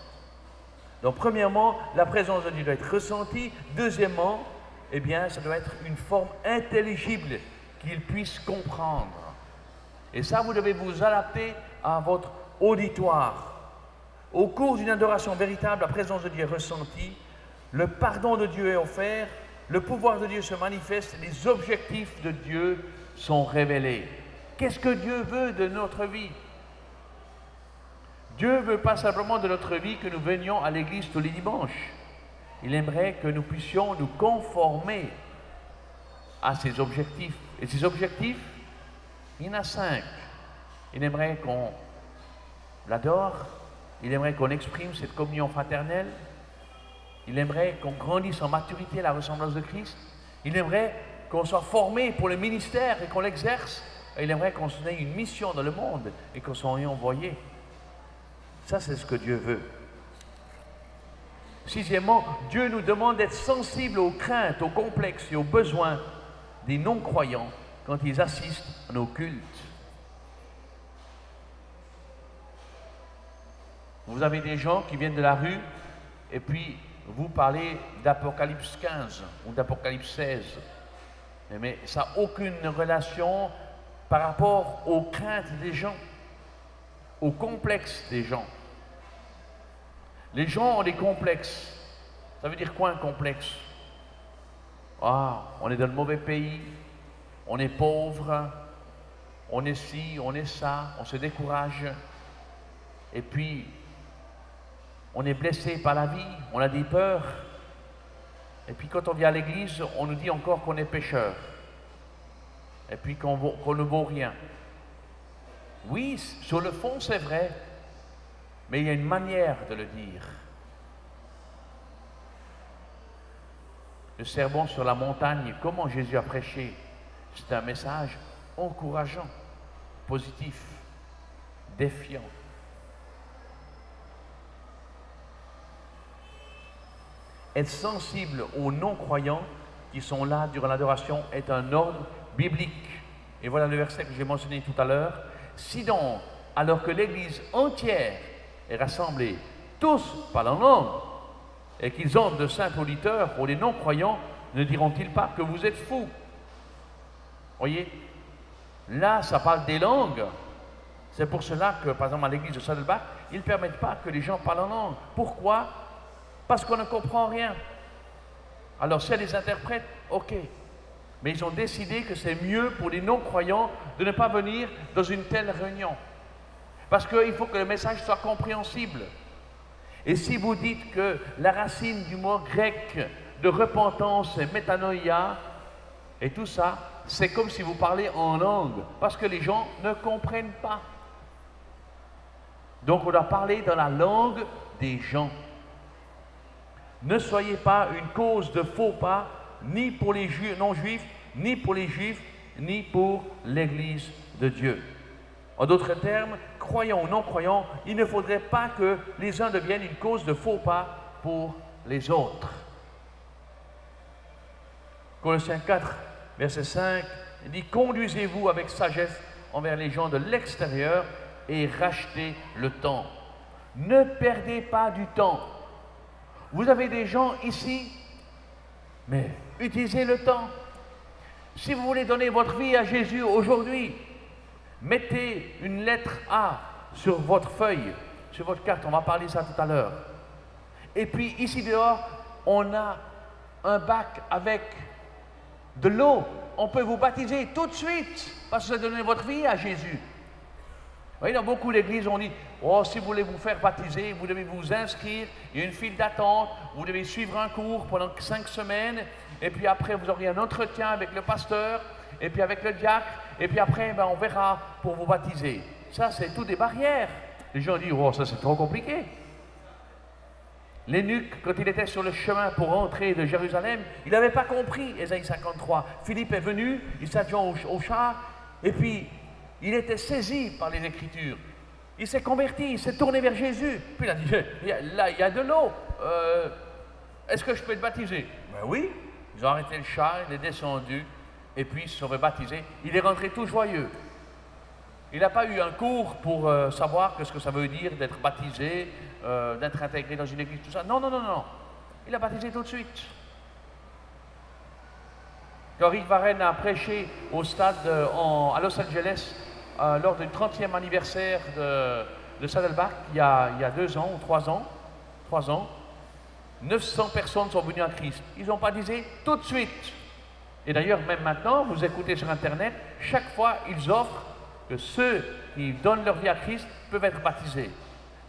Donc, premièrement, la présence de Dieu doit être ressentie. Deuxièmement, eh bien, ça doit être une forme intelligible qu'il puisse comprendre. Et ça, vous devez vous adapter à votre auditoire. Au cours d'une adoration véritable, la présence de Dieu est ressentie, le pardon de Dieu est offert, le pouvoir de Dieu se manifeste, les objectifs de Dieu sont révélés. Qu'est-ce que Dieu veut de notre vie? Dieu veut pas simplement de notre vie que nous venions à l'église tous les dimanches. Il aimerait que nous puissions nous conformer à ses objectifs. Et ces objectifs, il y en a 5. Il aimerait qu'on l'adore, il aimerait qu'on exprime cette communion fraternelle, il aimerait qu'on grandisse en maturité à la ressemblance de Christ, il aimerait qu'on soit formé pour le ministère et qu'on l'exerce, et il aimerait qu'on ait une mission dans le monde et qu'on soit envoyé. Ça, c'est ce que Dieu veut. Sixièmement, Dieu nous demande d'être sensibles aux craintes, aux complexes et aux besoins des non-croyants quand ils assistent à nos cultes. Vous avez des gens qui viennent de la rue et puis vous parlez d'Apocalypse 15 ou d'Apocalypse 16. Mais ça n'a aucune relation par rapport aux craintes des gens, aux complexes des gens. Les gens ont des complexes. Ça veut dire quoi un complexe? Ah, on est dans le mauvais pays, on est pauvre, on est ci, on est ça, on se décourage. Et puis, on est blessé par la vie, on a des peurs. Et puis quand on vient à l'église, on nous dit encore qu'on est pécheur. Et puis qu'on ne vaut rien. Oui, sur le fond, c'est vrai. Mais il y a une manière de le dire. Le sermon sur la montagne, comment Jésus a prêché, c'est un message encourageant, positif, défiant. Être sensible aux non-croyants qui sont là durant l'adoration est un ordre biblique. Et voilà le verset que j'ai mentionné tout à l'heure. Si donc, alors que l'Église entière est rassemblés, tous parlent en langue, et qu'ils ont de simples auditeurs, pour les non-croyants, ne diront-ils pas que vous êtes fous? Voyez, là, ça parle des langues. C'est pour cela que, par exemple, à l'église de Saddleback, ils ne permettent pas que les gens parlent en langue. Pourquoi? Parce qu'on ne comprend rien. Alors, si elle les interprète, ok. Mais ils ont décidé que c'est mieux pour les non-croyants de ne pas venir dans une telle réunion. Parce qu'il faut que le message soit compréhensible. Et si vous dites que la racine du mot grec de repentance est métanoïa, et tout ça, c'est comme si vous parlez en langue, parce que les gens ne comprennent pas. Donc on doit parler dans la langue des gens. Ne soyez pas une cause de faux pas, ni pour les non-juifs, ni pour les juifs, ni pour l'Église de Dieu. En d'autres termes, croyants ou non-croyants, il ne faudrait pas que les uns deviennent une cause de faux pas pour les autres. Colossiens 4, verset 5, il dit « Conduisez-vous avec sagesse envers les gens de l'extérieur et rachetez le temps. Ne perdez pas du temps. » Vous avez des gens ici Mais utilisez le temps. Si vous voulez donner votre vie à Jésus aujourd'hui, mettez une lettre A sur votre feuille, sur votre carte, on va parler de ça tout à l'heure. Et puis ici dehors, on a un bac avec de l'eau. On peut vous baptiser tout de suite parce que vous avez donné votre vie à Jésus. Vous voyez, dans beaucoup d'églises, on dit, oh, si vous voulez vous faire baptiser, vous devez vous inscrire, il y a une file d'attente, vous devez suivre un cours pendant 5 semaines, et puis après, vous aurez un entretien avec le pasteur, et puis avec le diacre, et puis après, ben, on verra pour vous baptiser. Ça, c'est tout des barrières. Les gens disent, oh, ça c'est trop compliqué. L'eunuque, quand il était sur le chemin pour rentrer de Jérusalem, il n'avait pas compris, Ésaïe 53. Philippe est venu, il s'est adjoint au char, et puis il était saisi par les Écritures. Il s'est converti, il s'est tourné vers Jésus. Puis il a dit, là, il y a de l'eau. Est-ce que je peux te baptiser? Ben oui. Ils ont arrêté le char, il est descendu, et puis ils se sont fait baptiser. Il est rentré tout joyeux. Il n'a pas eu un cours pour savoir ce que ça veut dire d'être baptisé, d'être intégré dans une église, tout ça. Non, non, non, non. Il a baptisé tout de suite. Quand Rick Warren a prêché au stade à Los Angeles lors du 30e anniversaire de Saddleback, il y a 2 ans ou 3 ans, 900 personnes sont venues à Christ. Ils ont baptisé tout de suite. Et d'ailleurs, même maintenant, vous écoutez sur Internet, chaque fois, ils offrent que ceux qui donnent leur vie à Christ peuvent être baptisés.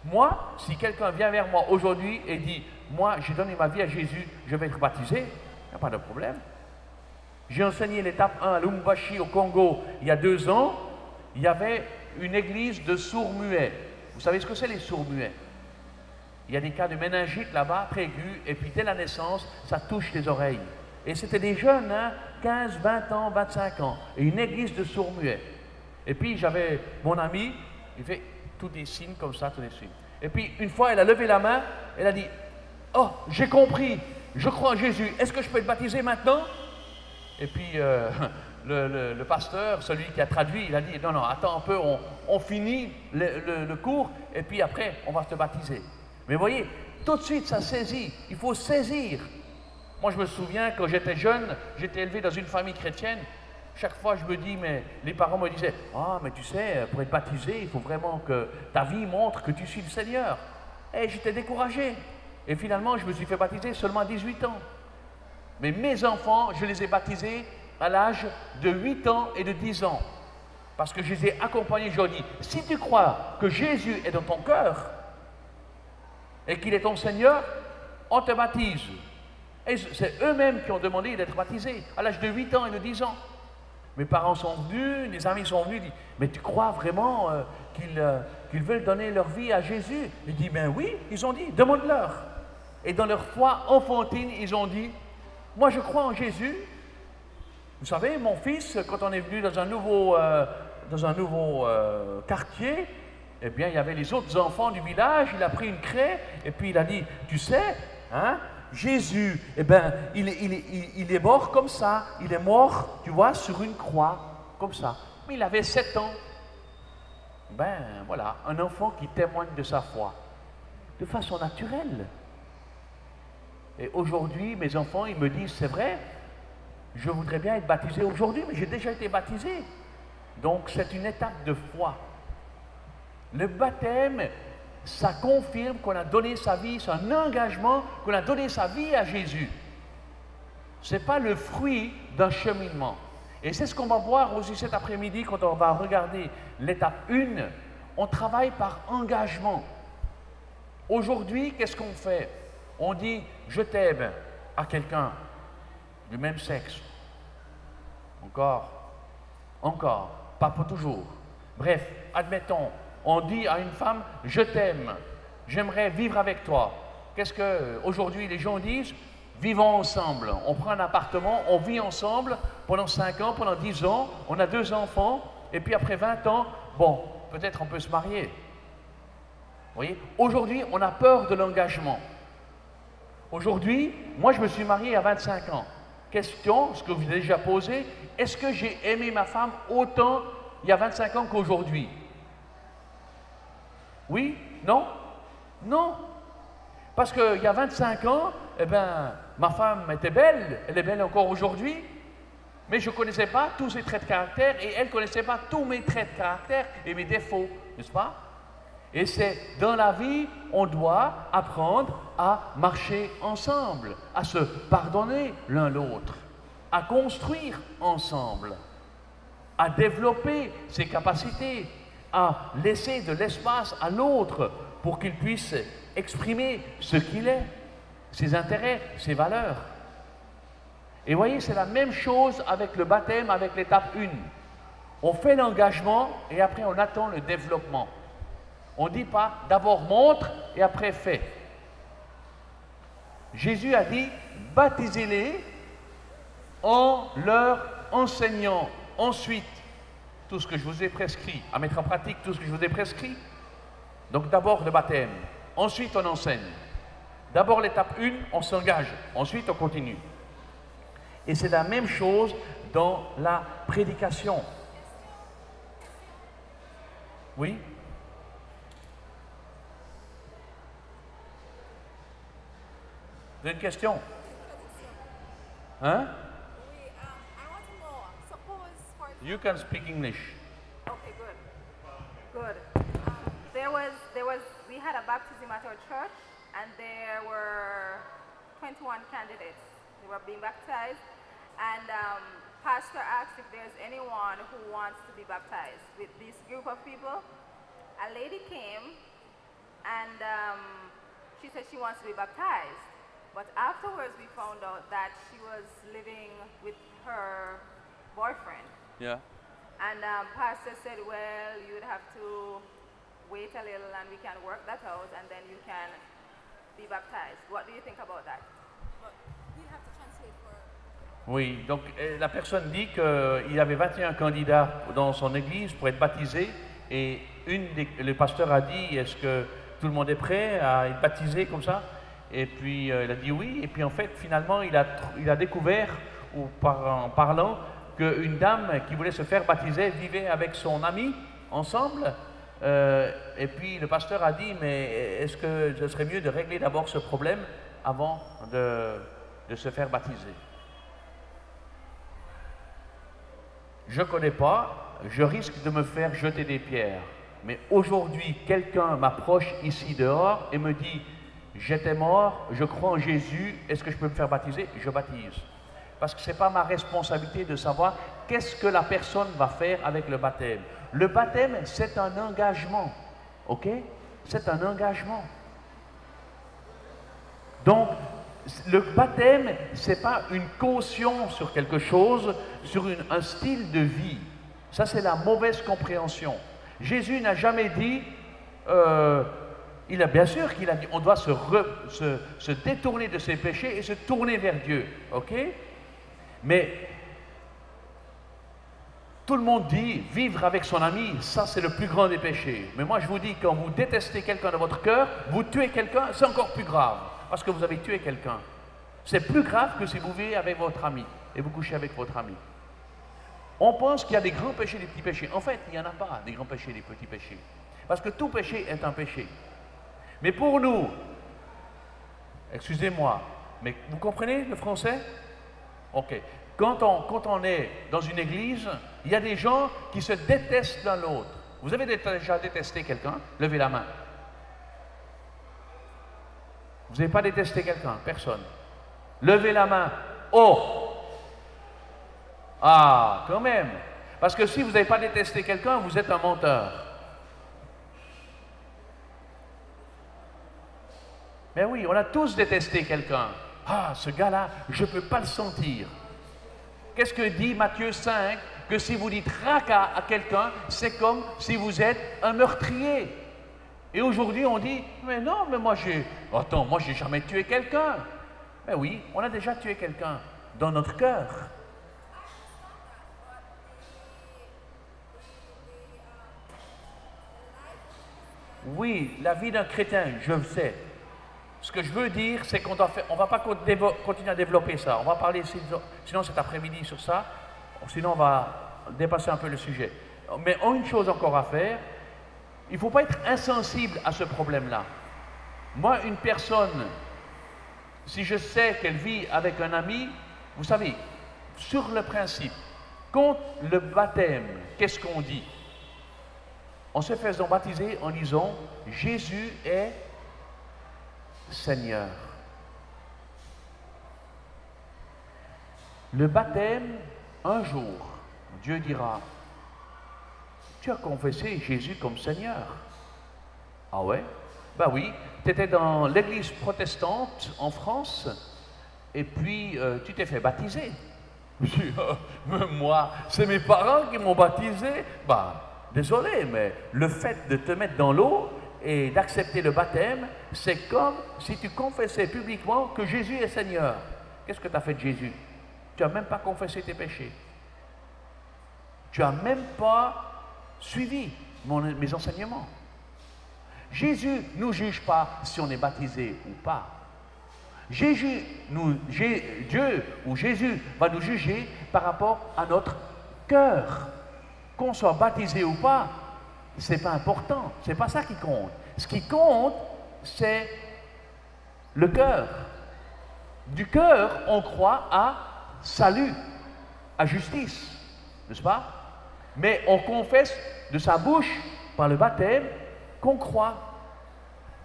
Moi, si quelqu'un vient vers moi aujourd'hui et dit « Moi, j'ai donné ma vie à Jésus, je vais être baptisé », il n'y a pas de problème. J'ai enseigné l'étape 1 à Lubumbashi, au Congo, il y a 2 ans. Il y avait une église de sourds-muets. Vous savez ce que c'est les sourds-muets? Il y a des cas de méningite là-bas, très aigus, et puis dès la naissance, ça touche les oreilles. Et c'était des jeunes, hein, 15, 20 ans, 25 ans, et une église de sourds-muets. Et puis j'avais mon ami, il fait tous des signes comme ça, tous des signes. Et puis une fois, elle a levé la main, elle a dit « Oh, j'ai compris, je crois en Jésus, est-ce que je peux être baptisé maintenant ?» Et puis le pasteur, celui qui a traduit, il a dit « Non, non, attends un peu, on finit le cours, et puis après, on va te baptiser. » Mais vous voyez, tout de suite, ça saisit, il faut saisir. Moi, je me souviens, quand j'étais jeune, j'étais élevé dans une famille chrétienne. Chaque fois, je me dis, mais les parents me disaient, ah, mais tu sais, pour être baptisé, il faut vraiment que ta vie montre que tu suis le Seigneur. Et j'étais découragé. Et finalement, je me suis fait baptiser seulement à 18 ans. Mais mes enfants, je les ai baptisés à l'âge de 8 ans et de 10 ans. Parce que je les ai accompagnés, je leur ai dit, si tu crois que Jésus est dans ton cœur et qu'il est ton Seigneur, on te baptise. Et c'est eux-mêmes qui ont demandé d'être baptisés à l'âge de 8 ans et de 10 ans. Mes parents sont venus, les amis sont venus, disent, mais tu crois vraiment qu'ils veulent donner leur vie à Jésus? Je dis, ben oui, ils ont dit, demande-leur. Et dans leur foi enfantine, ils ont dit, moi je crois en Jésus. Vous savez, mon fils, quand on est venu dans un nouveau quartier, eh bien, il y avait les autres enfants du village, il a pris une craie, et puis il a dit, tu sais, hein, Jésus, eh bien, il est mort comme ça, il est mort, tu vois, sur une croix, comme ça. Mais il avait 7 ans. Ben, voilà, un enfant qui témoigne de sa foi, de façon naturelle. Et aujourd'hui, mes enfants, ils me disent, c'est vrai, je voudrais bien être baptisé aujourd'hui, mais j'ai déjà été baptisé. Donc, c'est une étape de foi. Le baptême, ça confirme qu'on a donné sa vie, c'est un engagement, qu'on a donné sa vie à Jésus. Ce n'est pas le fruit d'un cheminement. Et c'est ce qu'on va voir aussi cet après-midi quand on va regarder l'étape 1. On travaille par engagement. Aujourd'hui, qu'est-ce qu'on fait? On dit « je t'aime » à quelqu'un du même sexe. Encore, pas pour toujours. Bref, admettons, on dit à une femme « je t'aime, j'aimerais vivre avec toi ». Qu'est-ce qu'aujourd'hui les gens disent? Vivons ensemble. On prend un appartement, on vit ensemble pendant 5 ans, pendant 10 ans, on a 2 enfants, et puis après 20 ans, bon, peut-être on peut se marier. Vous voyez? Aujourd'hui, on a peur de l'engagement. Aujourd'hui, moi je me suis marié à 25 ans. Question, ce que vous avez déjà posé, est-ce que j'ai aimé ma femme autant il y a 25 ans qu'aujourd'hui? Oui? Non? Non. Parce qu'il y a 25 ans, eh ben, ma femme était belle, elle est belle encore aujourd'hui, mais je ne connaissais pas tous ses traits de caractère et elle ne connaissait pas tous mes traits de caractère et mes défauts, n'est-ce pas? Et c'est dans la vie, on doit apprendre à marcher ensemble, à se pardonner l'un l'autre, à construire ensemble, à développer ses capacités, à laisser de l'espace à l'autre pour qu'il puisse exprimer ce qu'il est, ses intérêts, ses valeurs. Et vous voyez, c'est la même chose avec le baptême, avec l'étape 1. On fait l'engagement et après on attend le développement. On ne dit pas d'abord montre et après fait. Jésus a dit baptisez-les en leur enseignant ensuite tout ce que je vous ai prescrit, à mettre en pratique tout ce que je vous ai prescrit. Donc d'abord le baptême, ensuite on enseigne. D'abord l'étape 1, on s'engage, ensuite on continue. Et c'est la même chose dans la prédication. Oui? Vous avez une question? Hein? You can speak English. Okay, good. Good. We had a baptism at our church, and there were 21 candidates. They were being baptized, and pastor asked if there's anyone who wants to be baptized. With this group of people, a lady came, and she said she wants to be baptized. But afterwards, we found out that she was living with her boyfriend. Yeah. And pastor said, well, you would have to wait a little and we can work that out and then you can be baptized. What do you think about that? But you have to translate for... Oui, donc la personne dit qu'il y avait 21 candidats dans son église pour être baptisés et le pasteur a dit, est-ce que tout le monde est prêt à être baptisé comme ça? Et puis il a dit oui, et puis en fait finalement il a découvert, ou en parlant, qu'une dame qui voulait se faire baptiser vivait avec son ami ensemble. Et puis le pasteur a dit, mais est-ce que ce serait mieux de régler d'abord ce problème avant de se faire baptiser? Je ne connais pas, je risque de me faire jeter des pierres. Mais aujourd'hui, quelqu'un m'approche ici dehors et me dit, j'étais mort, je crois en Jésus, est-ce que je peux me faire baptiser? Je baptise. Parce que ce n'est pas ma responsabilité de savoir qu'est-ce que la personne va faire avec le baptême. Le baptême, c'est un engagement. OK? C'est un engagement. Donc, le baptême, ce n'est pas une caution sur quelque chose, sur un style de vie. Ça, c'est la mauvaise compréhension. Jésus n'a jamais dit, bien sûr qu'il a dit, on doit se détourner de ses péchés et se tourner vers Dieu. OK? Mais tout le monde dit vivre avec son ami, ça c'est le plus grand des péchés. Mais moi je vous dis, quand vous détestez quelqu'un de votre cœur, vous tuez quelqu'un, c'est encore plus grave. Parce que vous avez tué quelqu'un. C'est plus grave que si vous vivez avec votre ami et vous couchez avec votre ami. On pense qu'il y a des grands péchés, des petits péchés. En fait, il n'y en a pas des grands péchés, des petits péchés. Parce que tout péché est un péché. Mais pour nous, excusez-moi, mais vous comprenez le français? Ok. Quand on est dans une église, il y a des gens qui se détestent l'un l'autre. Vous avez déjà détesté quelqu'un? Levez la main. Vous n'avez pas détesté quelqu'un? Personne. Levez la main. Oh! Ah, quand même. Parce que si vous n'avez pas détesté quelqu'un, vous êtes un menteur. Mais oui, on a tous détesté quelqu'un. Ah, ce gars-là, je ne peux pas le sentir. Qu'est-ce que dit Matthieu 5? Que si vous dites raca à quelqu'un, c'est comme si vous êtes un meurtrier. Et aujourd'hui, on dit, mais non, mais moi j'ai jamais tué quelqu'un. Mais oui, on a déjà tué quelqu'un dans notre cœur. Oui, la vie d'un chrétien, je le sais. Ce que je veux dire, c'est qu'on ne va pas continuer à développer ça. On va parler sinon cet après-midi sur ça, sinon on va dépasser un peu le sujet. Mais une chose encore à faire, il ne faut pas être insensible à ce problème-là. Moi, une personne Si je sais qu'elle vit avec un ami, vous savez, sur le principe, contre le baptême, qu'est-ce qu'on dit? En se faisant baptiser en disant « Jésus est Seigneur ». Le baptême, un jour, Dieu dira « Tu as confessé Jésus comme Seigneur ». Ah ouais? Ben oui, tu étais dans l'église protestante en France et puis tu t'es fait baptiser. Je dis, moi, c'est mes parents qui m'ont baptisé. Bah, désolé, mais le fait de te mettre dans l'eau et d'accepter le baptême, c'est comme si tu confessais publiquement que Jésus est Seigneur. Qu'est-ce que tu as fait de Jésus? Tu n'as même pas confessé tes péchés. Tu n'as même pas suivi mes enseignements. Jésus ne nous juge pas si on est baptisé ou pas. Dieu ou Jésus va nous juger par rapport à notre cœur. Qu'on soit baptisé ou pas, ce n'est pas important. Ce n'est pas ça qui compte. Ce qui compte, c'est le cœur. Du cœur, on croit à salut, à justice, n'est-ce pas? Mais on confesse de sa bouche, par le baptême, qu'on croit.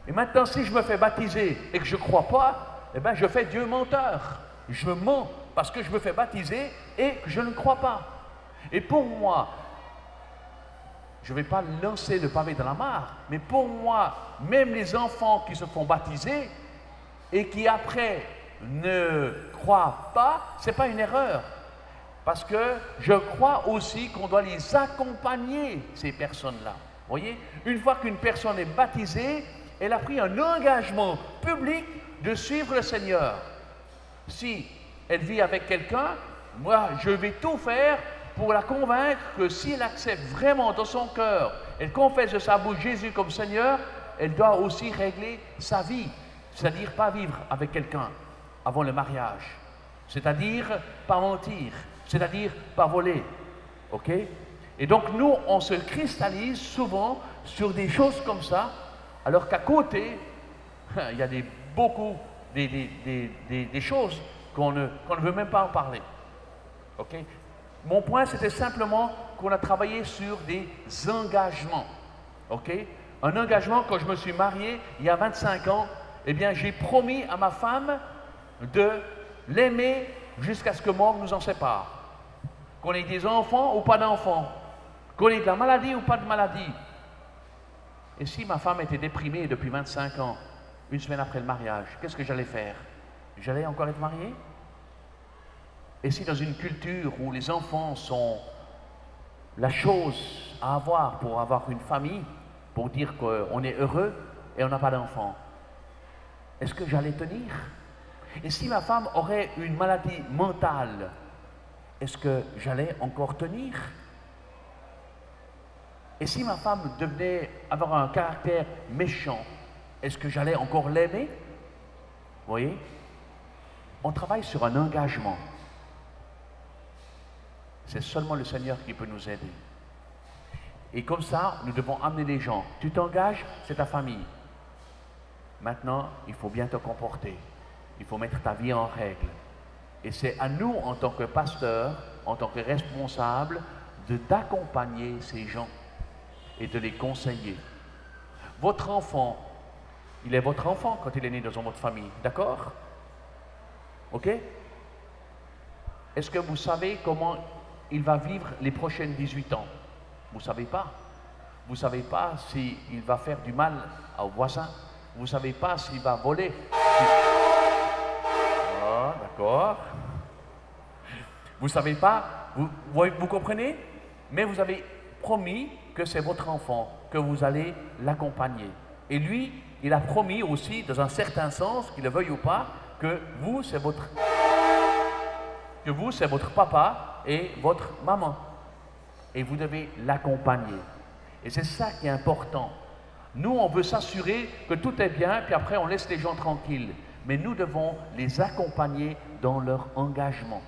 Et maintenant, si je me fais baptiser et que je ne crois pas, eh bien, je fais Dieu menteur. Je mens parce que je me fais baptiser et que je ne crois pas. Et pour moi, je ne vais pas lancer le pavé dans la mare, mais pour moi, même les enfants qui se font baptiser et qui après ne croient pas, ce n'est pas une erreur. Parce que je crois aussi qu'on doit les accompagner, ces personnes-là. Vous voyez, une fois qu'une personne est baptisée, elle a pris un engagement public de suivre le Seigneur. Si elle vit avec quelqu'un, moi, je vais tout faire pour la convaincre que si elle accepte vraiment dans son cœur, elle confesse de sa bouche Jésus comme Seigneur, elle doit aussi régler sa vie, c'est-à-dire pas vivre avec quelqu'un avant le mariage, c'est-à-dire pas mentir, c'est-à-dire pas voler, ok? Et donc nous, on se cristallise souvent sur des choses comme ça, alors qu'à côté, il y a beaucoup des choses qu'on ne veut même pas en parler. Ok? Mon point, c'était simplement qu'on a travaillé sur des engagements. Ok? Un engagement, quand je me suis marié, il y a 25 ans, eh bien, j'ai promis à ma femme de l'aimer jusqu'à ce que mort nous en sépare. Qu'on ait des enfants ou pas d'enfants. Qu'on ait de la maladie ou pas de maladie. Et si ma femme était déprimée depuis 25 ans, une semaine après le mariage, qu'est-ce que j'allais faire? J'allais encore être marié? Et si dans une culture où les enfants sont la chose à avoir pour avoir une famille, pour dire qu'on est heureux et on n'a pas d'enfants, est-ce que j'allais tenir? Et si ma femme aurait une maladie mentale, est-ce que j'allais encore tenir? Et si ma femme devenait avoir un caractère méchant, est-ce que j'allais encore l'aimer? Vous voyez? On travaille sur un engagement. C'est seulement le Seigneur qui peut nous aider. Et comme ça, nous devons amener les gens. Tu t'engages, c'est ta famille. Maintenant, il faut bien te comporter. Il faut mettre ta vie en règle. Et c'est à nous, en tant que pasteurs, en tant que responsables, d'accompagner ces gens et de les conseiller. Votre enfant, il est votre enfant quand il est né dans votre famille, d'accord? Ok? Est-ce que vous savez comment il va vivre les prochaines 18 ans? Vous ne savez pas. Vous ne savez pas s'il va faire du mal au voisin. Vous ne savez pas s'il va voler. Ah, d'accord. Vous ne savez pas, vous comprenez? Mais vous avez promis que c'est votre enfant, que vous allez l'accompagner. Et lui, il a promis aussi, dans un certain sens, qu'il le veuille ou pas, que vous, c'est votre papa et votre maman. Et vous devez l'accompagner. Et c'est ça qui est important. Nous, on veut s'assurer que tout est bien, puis après, on laisse les gens tranquilles. Mais nous devons les accompagner dans leur engagement.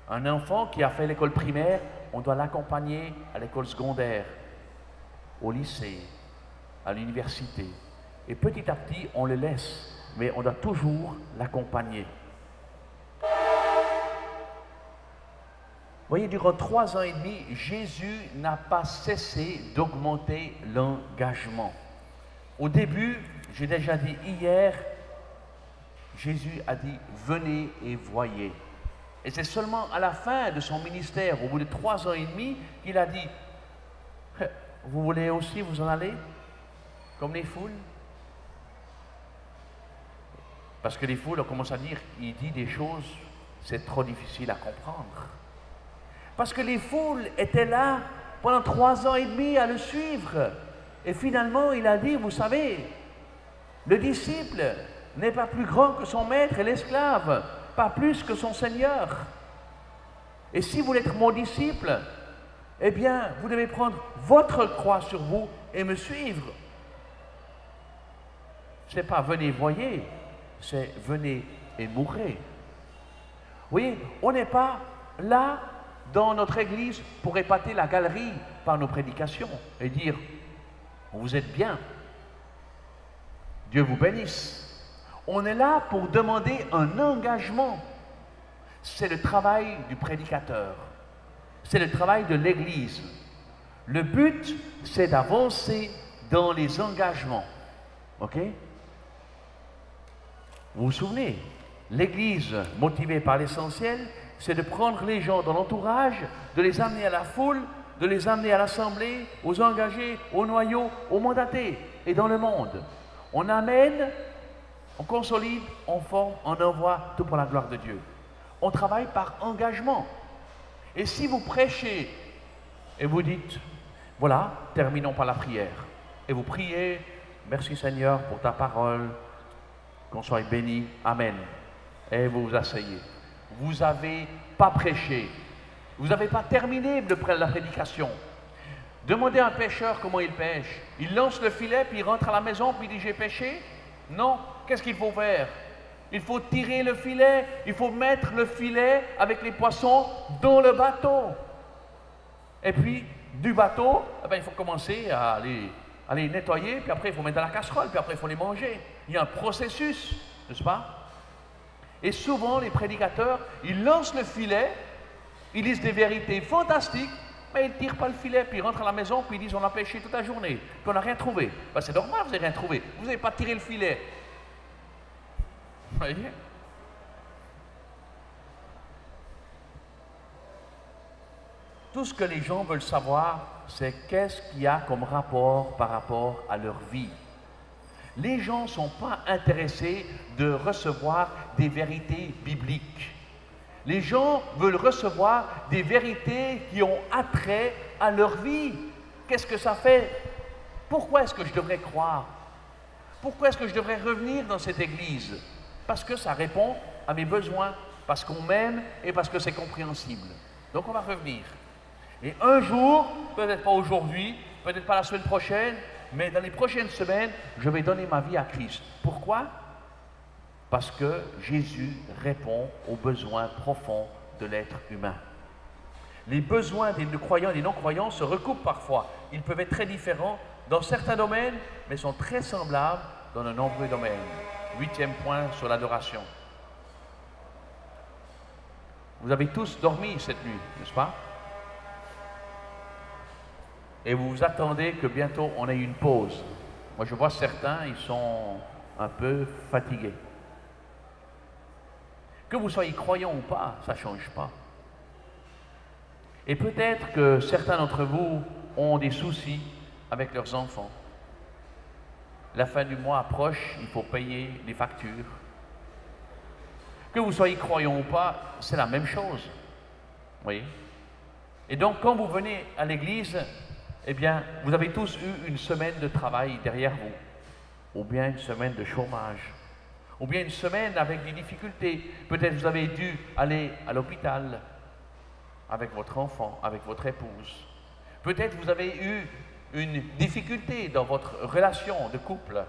Un enfant qui a fait l'école primaire, on doit l'accompagner à l'école secondaire, au lycée, à l'université. Et petit à petit, on le laisse mais on doit toujours l'accompagner. Vous voyez, durant 3 ans et demi, Jésus n'a pas cessé d'augmenter l'engagement. Au début, j'ai déjà dit hier, Jésus a dit « Venez et voyez ». Et c'est seulement à la fin de son ministère, au bout de 3 ans et demi, qu'il a dit « Vous voulez aussi vous en aller, comme les foules ?» Parce que les foules ont commencé à dire « Il dit des choses, c'est trop difficile à comprendre. » Parce que les foules étaient là pendant 3 ans et demi à le suivre. Et finalement, il a dit, vous savez, le disciple n'est pas plus grand que son maître et l'esclave, pas plus que son Seigneur. Et si vous voulez être mon disciple, eh bien, vous devez prendre votre croix sur vous et me suivre. Ce n'est pas venez, voyez, c'est venez et mourrez. Vous voyez, on n'est pas là dans notre église pour épater la galerie par nos prédications et dire vous êtes bien, Dieu vous bénisse. On est là pour demander un engagement. C'est le travail du prédicateur, c'est le travail de l'église. Le but, c'est d'avancer dans les engagements. Ok? Vous vous souvenez, l'église motivée par l'essentiel, c'est de prendre les gens dans l'entourage, de les amener à la foule, de les amener à l'assemblée, aux engagés, aux noyaux, aux mandatés et dans le monde. On amène, on consolide, on forme, on envoie, tout pour la gloire de Dieu. On travaille par engagement. Et si vous prêchez et vous dites, voilà, terminons par la prière, et vous priez, merci Seigneur pour ta parole, qu'on soit béni, amen, et vous vous asseyez. Vous n'avez pas prêché. Vous n'avez pas terminé la prédication. Demandez à un pêcheur comment il pêche. Il lance le filet, puis il rentre à la maison, puis il dit « j'ai pêché ». Non. Qu'est-ce qu'il faut faire? Il faut tirer le filet. Il faut mettre le filet avec les poissons dans le bateau. Et puis, du bateau, eh bien, il faut commencer à les nettoyer, puis après, il faut mettre dans la casserole, puis après, il faut les manger. Il y a un processus, n'est-ce pas? Et souvent, les prédicateurs, ils lancent le filet, ils disent des vérités fantastiques, mais ils ne tirent pas le filet, puis ils rentrent à la maison, puis ils disent on a pêché toute la journée, puis on n'a rien trouvé. Ben, c'est normal, vous n'avez rien trouvé. Vous n'avez pas tiré le filet. Vous voyez? Tout ce que les gens veulent savoir, c'est qu'est-ce qu'il y a comme rapport par rapport à leur vie. Les gens ne sont pas intéressés de recevoir des vérités bibliques. Les gens veulent recevoir des vérités qui ont attrait à leur vie. Qu'est-ce que ça fait? Pourquoi est-ce que je devrais croire? Pourquoi est-ce que je devrais revenir dans cette église? Parce que ça répond à mes besoins, parce qu'on m'aime et parce que c'est compréhensible. Donc on va revenir. Et un jour, peut-être pas aujourd'hui, peut-être pas la semaine prochaine, mais dans les prochaines semaines, je vais donner ma vie à Christ. Pourquoi? Parce que Jésus répond aux besoins profonds de l'être humain. Les besoins des croyants et des non-croyants se recoupent parfois. Ils peuvent être très différents dans certains domaines, mais sont très semblables dans de nombreux domaines. 8e point sur l'adoration. Vous avez tous dormi cette nuit, n'est-ce pas? Et vous vous attendez que bientôt on ait une pause. Moi je vois certains, ils sont un peu fatigués. Que vous soyez croyant ou pas, ça ne change pas. Et peut-être que certains d'entre vous ont des soucis avec leurs enfants. La fin du mois approche, il faut payer les factures. Que vous soyez croyant ou pas, c'est la même chose. Vous voyez? Et donc quand vous venez à l'église, eh bien, vous avez tous eu une semaine de travail derrière vous, ou bien une semaine de chômage, ou bien une semaine avec des difficultés. Peut-être vous avez dû aller à l'hôpital avec votre enfant, avec votre épouse. Peut-être vous avez eu une difficulté dans votre relation de couple.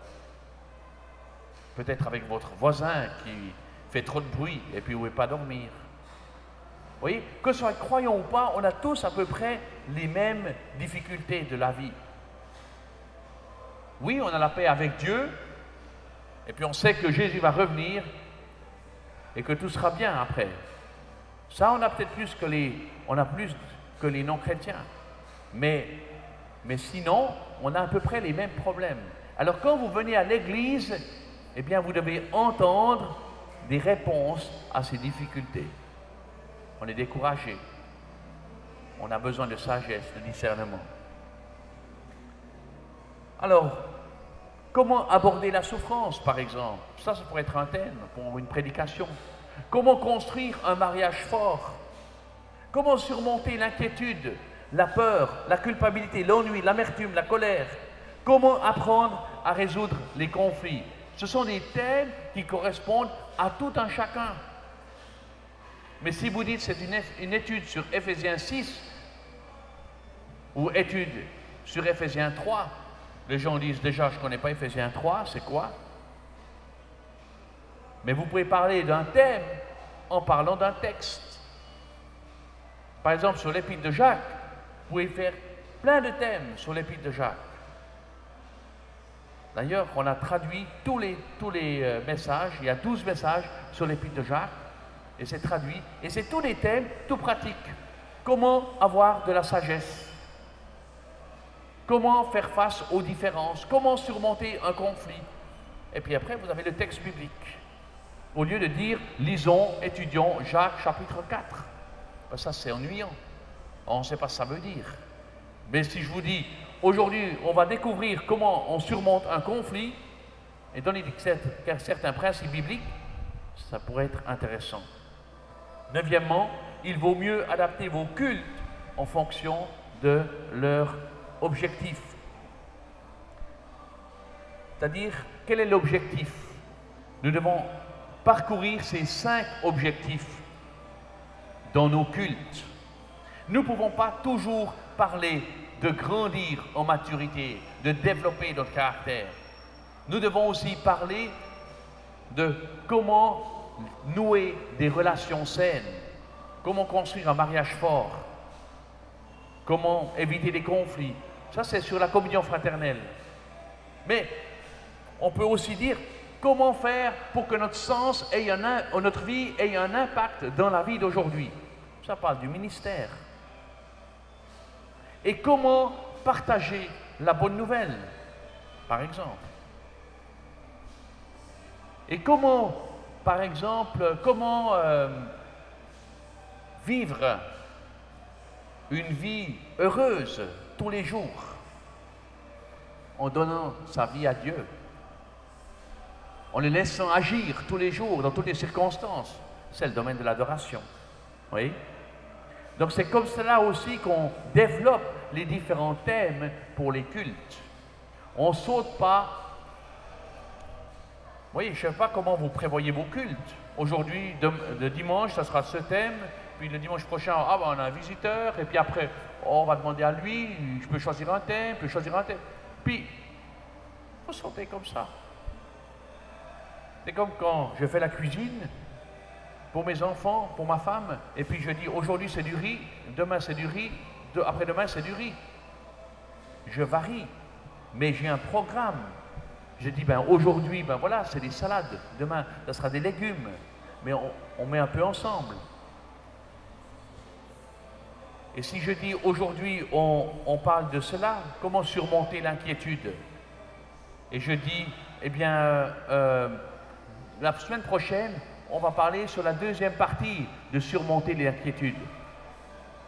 Peut-être avec votre voisin qui fait trop de bruit et puis vous ne pouvez pas dormir. Vous voyez, que ce soit croyant ou pas, on a tous à peu près les mêmes difficultés de la vie. Oui, on a la paix avec Dieu, Et puis on sait que Jésus va revenir et que tout sera bien après. Ça, on a peut-être plus que les non-chrétiens. Mais sinon, on a à peu près les mêmes problèmes. Alors quand vous venez à l'église, eh bien vous devez entendre des réponses à ces difficultés. On est découragé. On a besoin de sagesse, de discernement. Alors, comment aborder la souffrance, par exemple? Ça pourrait être un thème pour une prédication. Comment construire un mariage fort? Comment surmonter l'inquiétude, la peur, la culpabilité, l'ennui, l'amertume, la colère? Comment apprendre à résoudre les conflits? Ce sont des thèmes qui correspondent à tout un chacun. Mais si vous dites c'est une étude sur Éphésiens 6 ou étude sur Éphésiens 3, les gens disent déjà je ne connais pas Éphésiens 3, c'est quoi? Mais vous pouvez parler d'un thème en parlant d'un texte. Par exemple, sur l'épître de Jacques, vous pouvez faire plein de thèmes sur l'épître de Jacques. D'ailleurs, on a traduit tous les messages, il y a 12 messages sur l'épître de Jacques, et c'est traduit, et c'est tous des thèmes tout pratiques. Comment avoir de la sagesse? Comment faire face aux différences? Comment surmonter un conflit? Et puis après, vous avez le texte biblique. Au lieu de dire, lisons, étudions Jacques chapitre 4. Ben ça, c'est ennuyant. On ne sait pas ce que ça veut dire. Mais si je vous dis, aujourd'hui, on va découvrir comment on surmonte un conflit et donner certains principes bibliques, ça pourrait être intéressant. Neuvièmement, il vaut mieux adapter vos cultes en fonction de leur objectif. C'est-à-dire, quel est l'objectif? Nous devons parcourir ces 5 objectifs dans nos cultes. Nous ne pouvons pas toujours parler de grandir en maturité, de développer notre caractère. Nous devons aussi parler de comment nouer des relations saines, comment construire un mariage fort, comment éviter les conflits. Ça, c'est sur la communion fraternelle. Mais on peut aussi dire comment faire pour que notre vie ait un impact dans la vie d'aujourd'hui. Ça parle du ministère. Et comment partager la bonne nouvelle, par exemple. Et comment, par exemple, vivre une vie heureuse tous les jours en donnant sa vie à Dieu, en le laissant agir tous les jours dans toutes les circonstances. C'est le domaine de l'adoration. Oui. Donc c'est comme cela aussi qu'on développe les différents thèmes pour les cultes. On ne saute pas. Oui, je ne sais pas comment vous prévoyez vos cultes. Aujourd'hui, le dimanche, ça sera ce thème. Puis le dimanche prochain, on a un visiteur. Et puis après, on va demander à lui, je peux choisir un thème, je peux choisir un thème. Puis, il faut sauter comme ça. C'est comme quand je fais la cuisine pour mes enfants, pour ma femme, et puis je dis aujourd'hui c'est du riz, demain c'est du riz, après-demain c'est du riz. Je varie, mais j'ai un programme. Je dis aujourd'hui, voilà, c'est des salades, demain ça sera des légumes, mais on met un peu ensemble. Et si je dis aujourd'hui on parle de cela, comment surmonter l'inquiétude? Et je dis, eh bien, la semaine prochaine, on va parler sur la deuxième partie de surmonter l'inquiétude.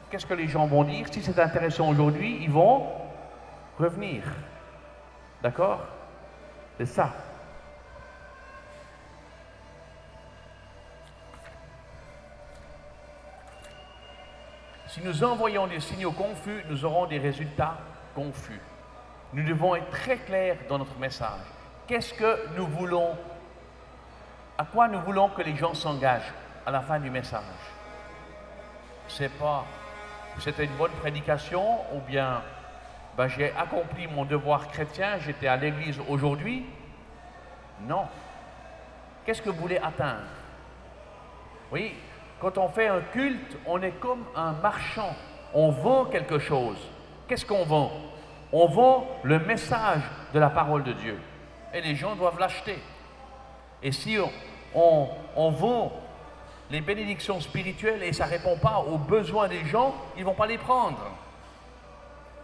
Qu'est-ce que les gens vont dire? Si c'est intéressant aujourd'hui, ils vont revenir. D'accord? C'est ça. Si nous envoyons des signaux confus, nous aurons des résultats confus. Nous devons être très clairs dans notre message. Qu'est-ce que nous voulons? À quoi nous voulons que les gens s'engagent à la fin du message? C'est pas, c'était une bonne prédication ou bien j'ai accompli mon devoir chrétien, j'étais à l'église aujourd'hui? Non. Qu'est-ce que vous voulez atteindre? Oui, quand on fait un culte, on est comme un marchand. On vend quelque chose. Qu'est-ce qu'on vend? On vend le message de la parole de Dieu. Et les gens doivent l'acheter. Et si on vend les bénédictions spirituelles et ça ne répond pas aux besoins des gens, ils ne vont pas les prendre.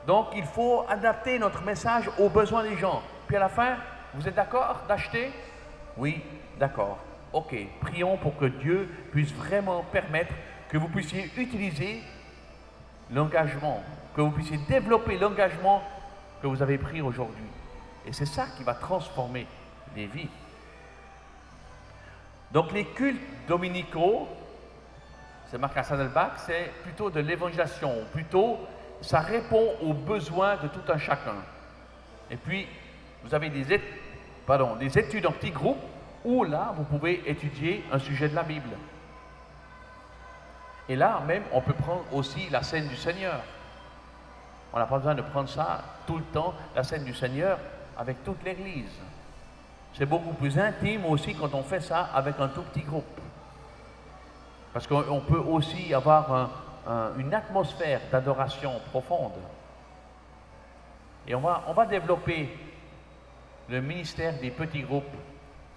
Donc il faut adapter notre message aux besoins des gens. Puis à la fin, vous êtes d'accord d'acheter? Oui, d'accord. Ok, prions pour que Dieu puisse vraiment permettre que vous puissiez utiliser l'engagement, que vous puissiez développer l'engagement que vous avez pris aujourd'hui. Et c'est ça qui va transformer les vies. Donc les cultes dominicaux, c'est marqué à Saddleback, c'est plutôt de l'évangélisation, plutôt ça répond aux besoins de tout un chacun. Et puis, vous avez des études en petits groupes où là, vous pouvez étudier un sujet de la Bible. Et là, même, on peut prendre aussi la scène du Seigneur. On n'a pas besoin de prendre ça tout le temps, la scène du Seigneur, avec toute l'Église. C'est beaucoup plus intime aussi quand on fait ça avec un tout petit groupe. Parce qu'on peut aussi avoir une atmosphère d'adoration profonde. Et on va développer le ministère des petits groupes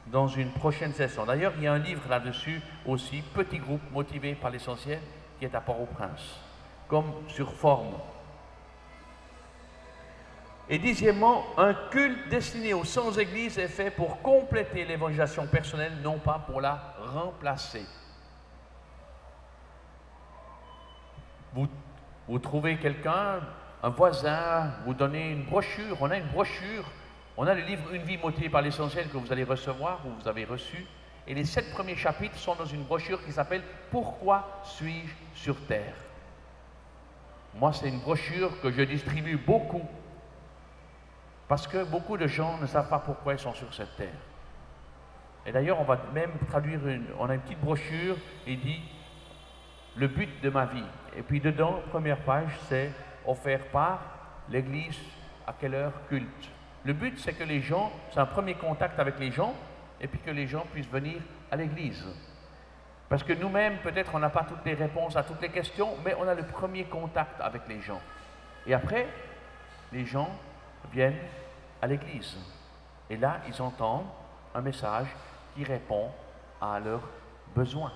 dans une prochaine session. D'ailleurs, il y a un livre là-dessus aussi, Petits groupes motivés par l'essentiel, qui est à Port-au-Prince, comme sur forme. Et dixièmement, un culte destiné aux sans-église est fait pour compléter l'évangélisation personnelle, non pas pour la remplacer. Vous trouvez quelqu'un, un voisin, vous donnez une brochure, on a une brochure, on a le livre Une vie motivée par l'essentiel que vous allez recevoir ou vous avez reçu, et les 7 premiers chapitres sont dans une brochure qui s'appelle « Pourquoi suis-je sur terre ?» Moi, c'est une brochure que je distribue beaucoup, parce que beaucoup de gens ne savent pas pourquoi ils sont sur cette terre. Et d'ailleurs, on va même traduire on a une petite brochure et dit « Le but de ma vie ». Et puis dedans, première page, c'est offert par l'Église à quelle heure culte. Le but, c'est que les gens, c'est un premier contact avec les gens, et puis que les gens puissent venir à l'Église. Parce que nous-mêmes, peut-être, on n'a pas toutes les réponses à toutes les questions, mais on a le premier contact avec les gens. Et après, les gens viennent à l'Église. Et là, ils entendent un message qui répond à leurs besoins.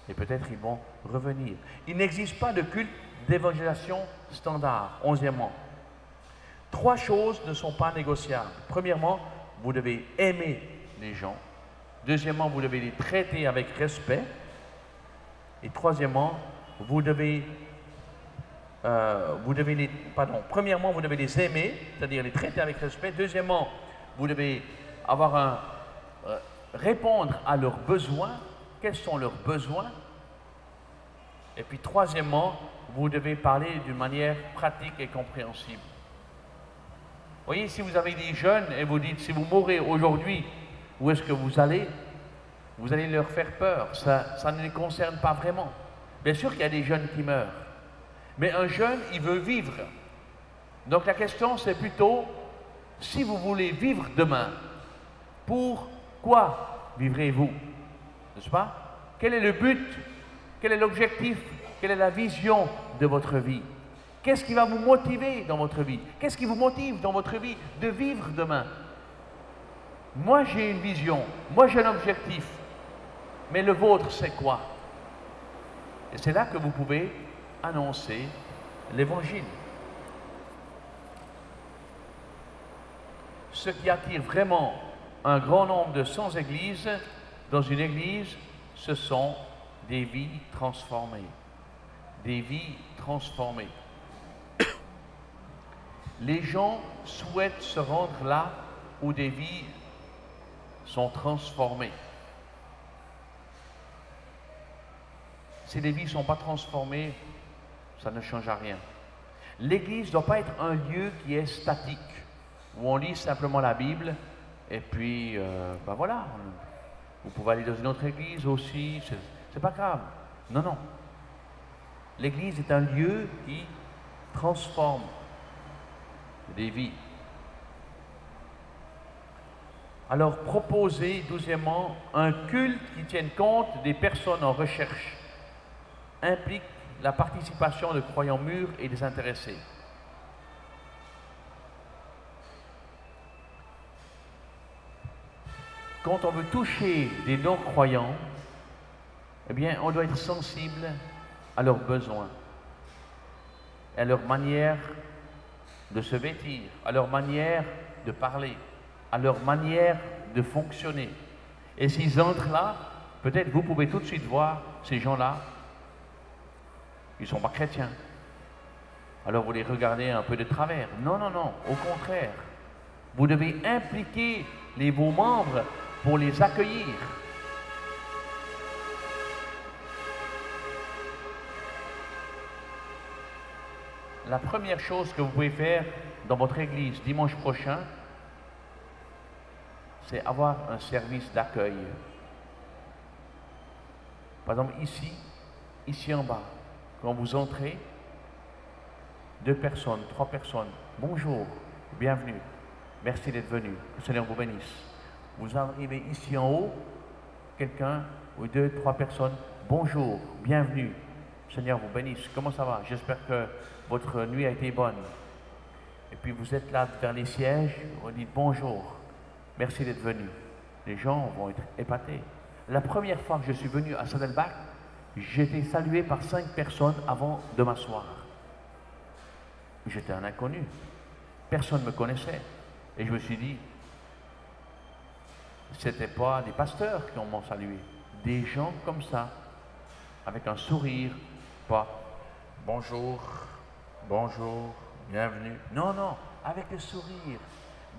Et peut-être ils vont revenir. Il n'existe pas de culte d'évangélisation standard. 11e. 3 choses ne sont pas négociables. Premièrement, vous devez aimer les gens. Deuxièmement, vous devez les traiter avec respect. Et troisièmement, premièrement, vous devez les aimer, c'est-à-dire les traiter avec respect. Deuxièmement, vous devez répondre à leurs besoins. Quels sont leurs besoins? Et puis troisièmement, vous devez parler d'une manière pratique et compréhensible. Vous voyez, si vous avez des jeunes et vous dites, si vous mourrez aujourd'hui, où est-ce que vous allez leur faire peur. Ça ne les concerne pas vraiment. Bien sûr qu'il y a des jeunes qui meurent. Mais un jeune, il veut vivre. Donc la question, c'est plutôt, si vous voulez vivre demain, pourquoi vivrez-vous? N'est-ce pas? Quel est le but? Quel est l'objectif? Quelle est la vision de votre vie? Qu'est-ce qui va vous motiver dans votre vie? Qu'est-ce qui vous motive dans votre vie de vivre demain? Moi, j'ai une vision. Moi, j'ai un objectif. Mais le vôtre, c'est quoi? Et c'est là que vous pouvez annoncer l'Évangile. Ce qui attire vraiment un grand nombre de sans-églises dans une église, ce sont des vies transformées. Des vies transformées. Les gens souhaitent se rendre là où des vies sont transformées. Si les vies ne sont pas transformées, ça ne change à rien. L'église ne doit pas être un lieu qui est statique, où on lit simplement la Bible, et puis, ben voilà, vous pouvez aller dans une autre église aussi, c'est pas grave. Non, non. L'église est un lieu qui transforme des vies. Alors, proposez, 12e, un culte qui tienne compte des personnes en recherche, implique la participation de croyants mûrs et des intéressés. quand on veut toucher des non-croyants, eh bien, on doit être sensible à leurs besoins, à leur manière de se vêtir, à leur manière de parler, à leur manière de fonctionner. Et s'ils entrent là, peut-être vous pouvez tout de suite voir ces gens-là, ils ne sont pas chrétiens. Alors vous les regardez un peu de travers. Non, non, non, au contraire. Vous devez impliquer vos membres pour les accueillir. La première chose que vous pouvez faire dans votre église dimanche prochain, c'est avoir un service d'accueil. Par exemple, ici en bas, quand vous entrez, 2 personnes, 3 personnes, bonjour, bienvenue, merci d'être venu, que le Seigneur vous bénisse. Vous arrivez ici en haut, quelqu'un ou 2, 3 personnes, bonjour, bienvenue, le Seigneur vous bénisse, comment ça va? J'espère que votre nuit a été bonne. Et puis vous êtes là vers les sièges, vous dites bonjour, merci d'être venu. Les gens vont être épatés. La première fois que je suis venu à Saddleback, j'ai été salué par 5 personnes avant de m'asseoir. J'étais un inconnu. Personne ne me connaissait. Et je me suis dit, ce n'était pas des pasteurs qui m'ont salué. Des gens comme ça, avec un sourire, pas bonjour, bonjour, bienvenue. Non, non, avec le sourire.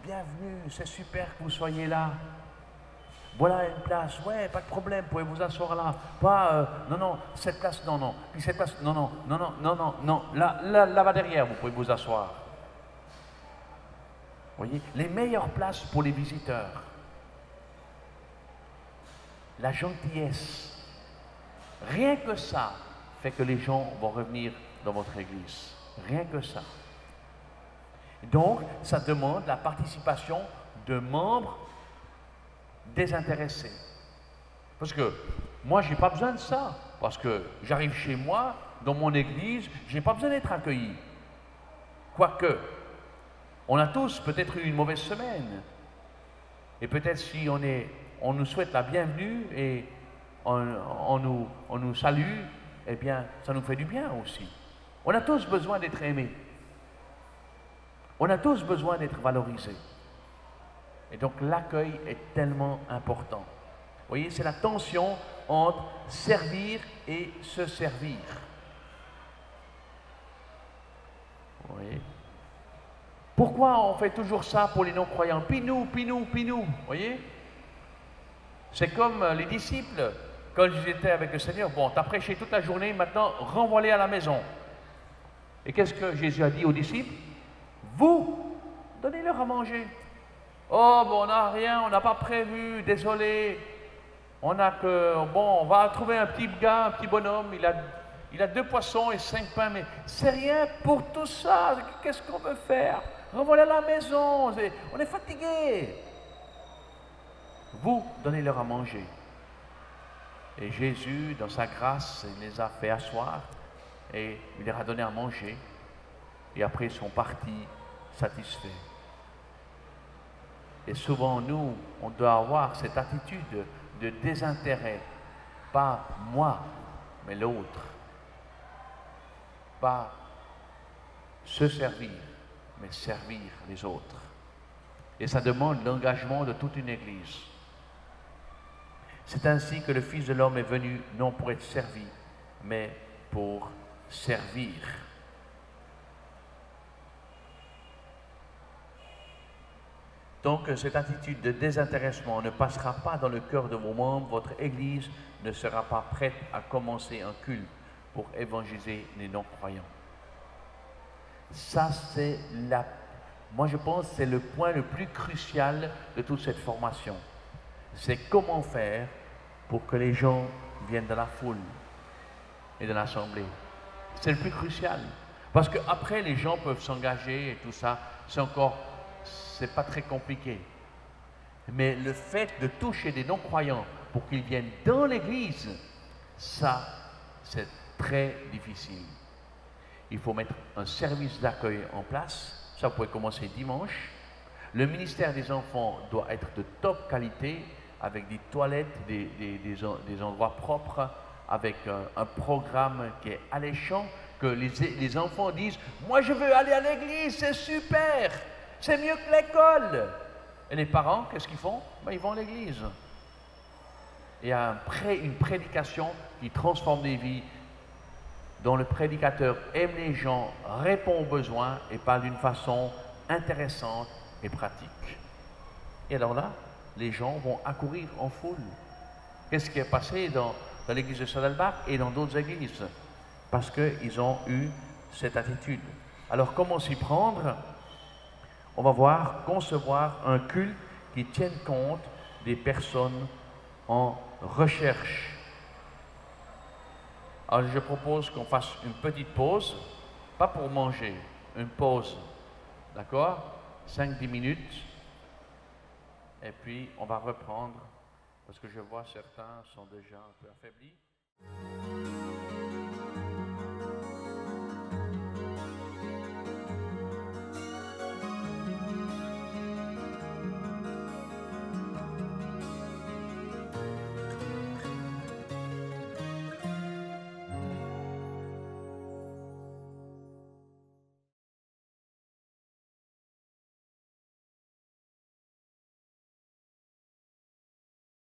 Bienvenue, c'est super que vous soyez là. Voilà une place, ouais, pas de problème, vous pouvez vous asseoir là. Pas, non, non, cette place, non, non. Puis cette place, non, non, non, non, non, non, non. Là-bas derrière, vous pouvez vous asseoir. Vous voyez, les meilleures places pour les visiteurs. La gentillesse. Rien que ça fait que les gens vont revenir dans votre église. Rien que ça. Donc, ça demande la participation de membres désintéressés. Parce que moi, je n'ai pas besoin de ça. Parce que j'arrive chez moi, dans mon église, je n'ai pas besoin d'être accueilli. Quoique, on a tous peut-être eu une mauvaise semaine. Et peut-être si on nous souhaite la bienvenue et on nous salue, eh bien, ça nous fait du bien aussi. On a tous besoin d'être aimés. On a tous besoin d'être valorisés. Et donc l'accueil est tellement important. Vous voyez, c'est la tension entre servir et se servir. Vous voyez? Pourquoi on fait toujours ça pour les non-croyants? Puis nous, puis nous, puis nous. Vous voyez? C'est comme les disciples. Quand j'étais avec le Seigneur, bon, t'as prêché toute la journée, maintenant renvoie-les à la maison. Et qu'est-ce que Jésus a dit aux disciples? Vous, donnez-leur à manger. Oh, bon, on n'a rien, on n'a pas prévu, désolé. On a que, bon, on va trouver un petit gars, un petit bonhomme, il a 2 poissons et 5 pains, mais c'est rien pour tout ça. Qu'est-ce qu'on peut faire? Renvoie-les à la maison, on est fatigué. Vous, donnez-leur à manger. Et Jésus, dans sa grâce, il les a fait asseoir et il leur a donné à manger. Et après, ils sont partis satisfaits. Et souvent, nous, on doit avoir cette attitude de désintérêt. Pas moi, mais l'autre. Pas se servir, mais servir les autres. Et ça demande l'engagement de toute une église. C'est ainsi que le Fils de l'homme est venu, non pour être servi, mais pour servir. Donc, cette attitude de désintéressement ne passera pas dans le cœur de vos membres. Votre Église ne sera pas prête à commencer un culte pour évangéliser les non-croyants. Ça, moi je pense que c'est le point le plus crucial de toute cette formation. C'est comment faire pour que les gens viennent de la foule et de l'assemblée. C'est le plus crucial. Parce qu'après, les gens peuvent s'engager et tout ça, c'est pas très compliqué. Mais le fait de toucher des non-croyants pour qu'ils viennent dans l'église, ça, c'est très difficile. Il faut mettre un service d'accueil en place. Ça, vous pouvez commencer dimanche. Le ministère des enfants doit être de top qualité. avec des toilettes, des endroits propres, avec un programme qui est alléchant, que les enfants disent « Moi, je veux aller à l'église, c'est super, c'est mieux que l'école !» Et les parents, qu'est-ce qu'ils font? Ben, ils vont à l'église. Il y a une prédication qui transforme des vies, dont le prédicateur aime les gens, répond aux besoins et parle d'une façon intéressante et pratique. Et alors là, les gens vont accourir en foule. Qu'est-ce qui est passé dans l'église de Saddleback et dans d'autres églises? Parce qu'ils ont eu cette attitude. Alors comment s'y prendre? On va voir concevoir un culte qui tienne compte des personnes en recherche. Alors je propose qu'on fasse une petite pause, pas pour manger, une pause, d'accord? 5-10 minutes, et puis on va reprendre, parce que je vois certains sont déjà un peu affaiblis.